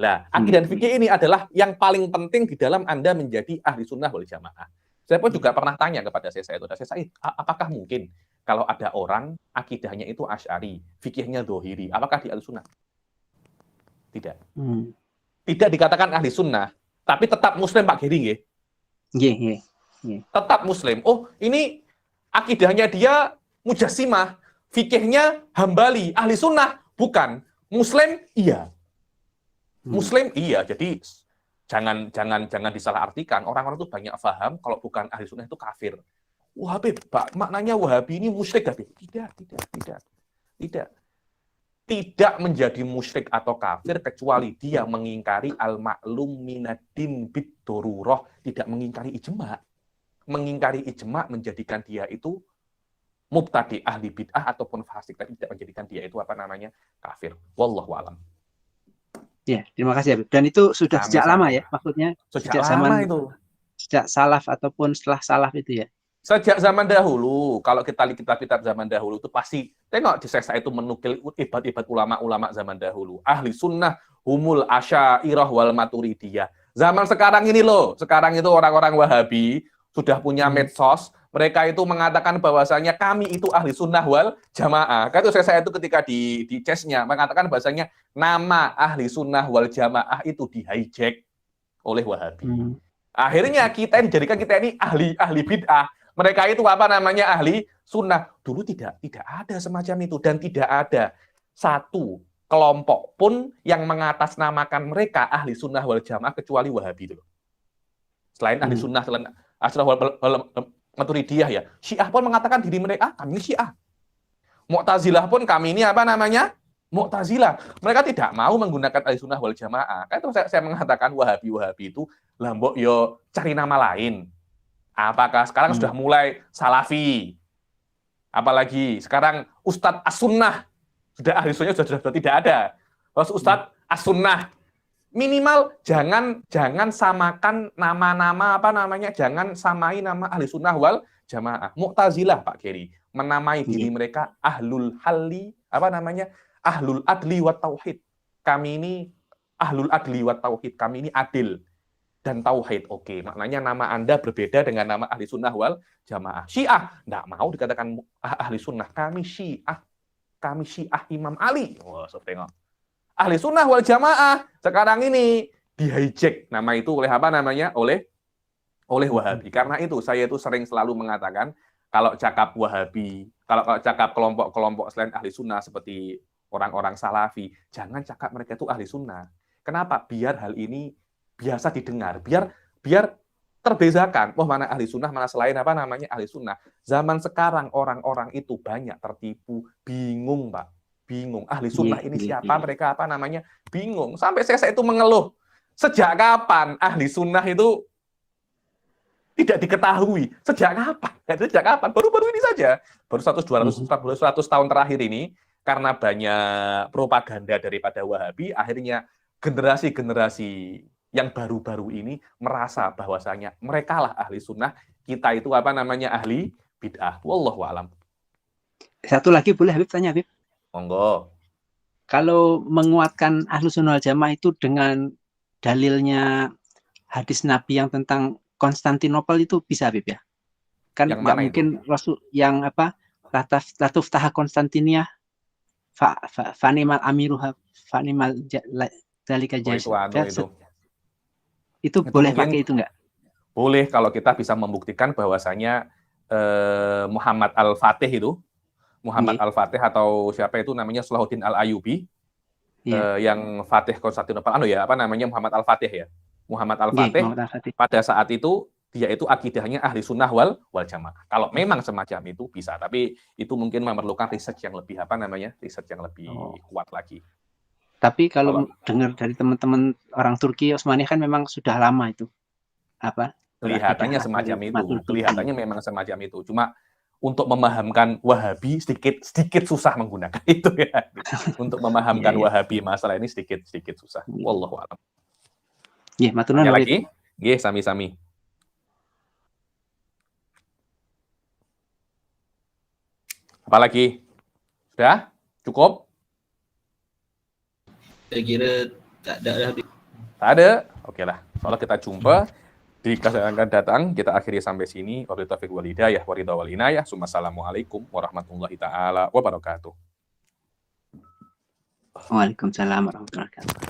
Nah, akidah dan fikih ini adalah yang paling penting di dalam Anda menjadi ahli sunnah wal jamaah. Saya pun juga pernah tanya kepada saya apakah mungkin kalau ada orang akidahnya itu Asy'ari, fikihnya Dhohiri, apakah di ahli sunnah? Tidak. Tidak dikatakan ahli sunnah, tapi tetap muslim Pak Giri nggih? Nggih. Tetap muslim. Oh, ini akidahnya dia Mujassimah, fikihnya Hambali, ahli sunnah bukan. Muslim iya. Muslim iya. Jadi jangan disalahartikan. Orang-orang itu banyak paham kalau bukan ahli sunnah itu kafir. Wahabi, Pak, maknanya Wahabi ini musyrik Habib. Tidak. Tidak menjadi musyrik atau kafir kecuali dia mengingkari al-ma'lum minad-din bid-darurah, tidak mengingkari ijma'. Mengingkari ijma' menjadikan dia itu mubtadi, ahli bid'ah ataupun fasik, tapi tidak menjadikan dia itu kafir. Wallahu a'lam. Ya, terima kasih Habib. Dan itu sudah sejak lama ya, maksudnya sejak zaman itu. Sejak salaf ataupun setelah salaf itu ya. Sejak zaman dahulu, kalau kita lihat kitab-kitab zaman dahulu itu pasti tengok di sesa itu menukil ibadat ulama-ulama zaman dahulu. Ahli sunnah humul asy'ariyah wal maturidiyah. Zaman sekarang ini loh, sekarang itu orang-orang Wahabi sudah punya medsos, mereka itu mengatakan bahwasanya kami itu ahli sunnah wal jamaah. Kan itu saya itu ketika di CES-nya mengatakan bahwasanya nama ahli sunnah wal jamaah itu di-hijack oleh Wahabi. Akhirnya kita dijadikan ini ahli bid'ah. Mereka itu ahli sunnah. Dulu tidak ada semacam itu dan tidak ada satu kelompok pun yang mengatasnamakan mereka ahli sunnah wal jamaah kecuali Wahabi dulu. Selain ahli sunnah, selain Asy'ariyah wal Maturidiyah ya. Syiah pun mengatakan diri mereka kami Syiah. Mu'tazilah pun kami ini Mu'tazilah, mereka tidak mau menggunakan Ahlussunnah wal Jamaah. Kan itu saya mengatakan Wahabi itu lambok yo cari nama lain. Apakah sekarang sudah mulai Salafi? Apalagi sekarang Ustadz As-Sunnah, sudah Ahlussunnah sudah tidak ada. Terus Ustadz As-Sunnah, minimal jangan samakan nama-nama jangan samai nama Ahlussunnah wal Jamaah. Mu'tazilah Pak Keri menamai diri mereka Ahlul Halli Ahlul Adli wa Tauhid. Kami ini Ahlul Adli wa Tauhid. Kami ini adil dan tauhid. Oke, maknanya nama Anda berbeda dengan nama Ahli Sunnah wal Jamaah. Syiah, enggak mau dikatakan Ahli Sunnah. Kami Syiah Imam Ali. Wah, tengok. Ahli Sunnah wal Jamaah sekarang ini di-hijack nama itu oleh oleh Wahabi. Karena itu saya itu sering selalu mengatakan kalau cakap Wahabi, kalau cakap kelompok-kelompok selain Ahli Sunnah seperti orang-orang Salafi, jangan cakap mereka itu Ahli Sunnah. Kenapa? Biar hal ini biasa didengar, biar terbezakan. Oh, mana Ahli Sunnah, mana selain Ahli Sunnah. Zaman sekarang orang-orang itu banyak tertipu, bingung Pak, bingung. Ahli Sunnah ini siapa? Mereka bingung. Sampai saya itu mengeluh. Sejak kapan Ahli Sunnah itu tidak diketahui? Sejak kapan? Baru-baru ini saja. Baru 100 tahun terakhir ini. Karena banyak propaganda daripada Wahabi, akhirnya generasi-generasi yang baru-baru ini merasa bahwasanya mereka lah ahli sunnah, kita itu ahli bid'ah. Wallahu a'lam. Satu lagi boleh Habib tanya Habib? Monggo. Kalau menguatkan Ahlus Sunnah wal Jamaah itu dengan dalilnya hadis Nabi yang tentang Konstantinopel itu bisa Habib ya? Kan nggak mungkin Rasul yang Latuf Taha Konstantinia Fanimal Amiruha Fanimal Dalika itu boleh pakai itu nggak? Boleh kalau kita bisa membuktikan bahwasanya Muhammad Al-Fatih itu Al-Fatih atau siapa itu namanya Salahuddin Al-Ayyubi yang Fatih Konstantinopel Muhammad Al-Fatih ya. Muhammad Al-Fatih pada saat itu dia itu akidahnya ahli sunnah wal jamaah. Kalau memang semacam itu bisa, tapi itu mungkin memerlukan riset yang lebih kuat lagi. Tapi kalau dengar dari teman-teman orang Turki Utsmani kan memang sudah lama itu kelihatannya semacam itu. Kelihatannya memang semacam itu. Cuma untuk memahamkan Wahabi sedikit susah menggunakan itu ya. Untuk memahamkan Wahabi masalah ini sedikit susah. Wallahu a'lam. Nggih, matur nuwun lagi. Nggih, sami-sami. Apalagi? Sudah? Cukup? Saya kira tak ada. Tak ada? Oke lah. Soalnya kita jumpa di kasus yang akan datang. Kita akhiri sampai sini. Wabillahi taufiq wal hidayah. Waridha wal inayah. Assalamualaikum warahmatullahi taala wabarakatuh. Waalaikumsalam warahmatullahi wabarakatuh.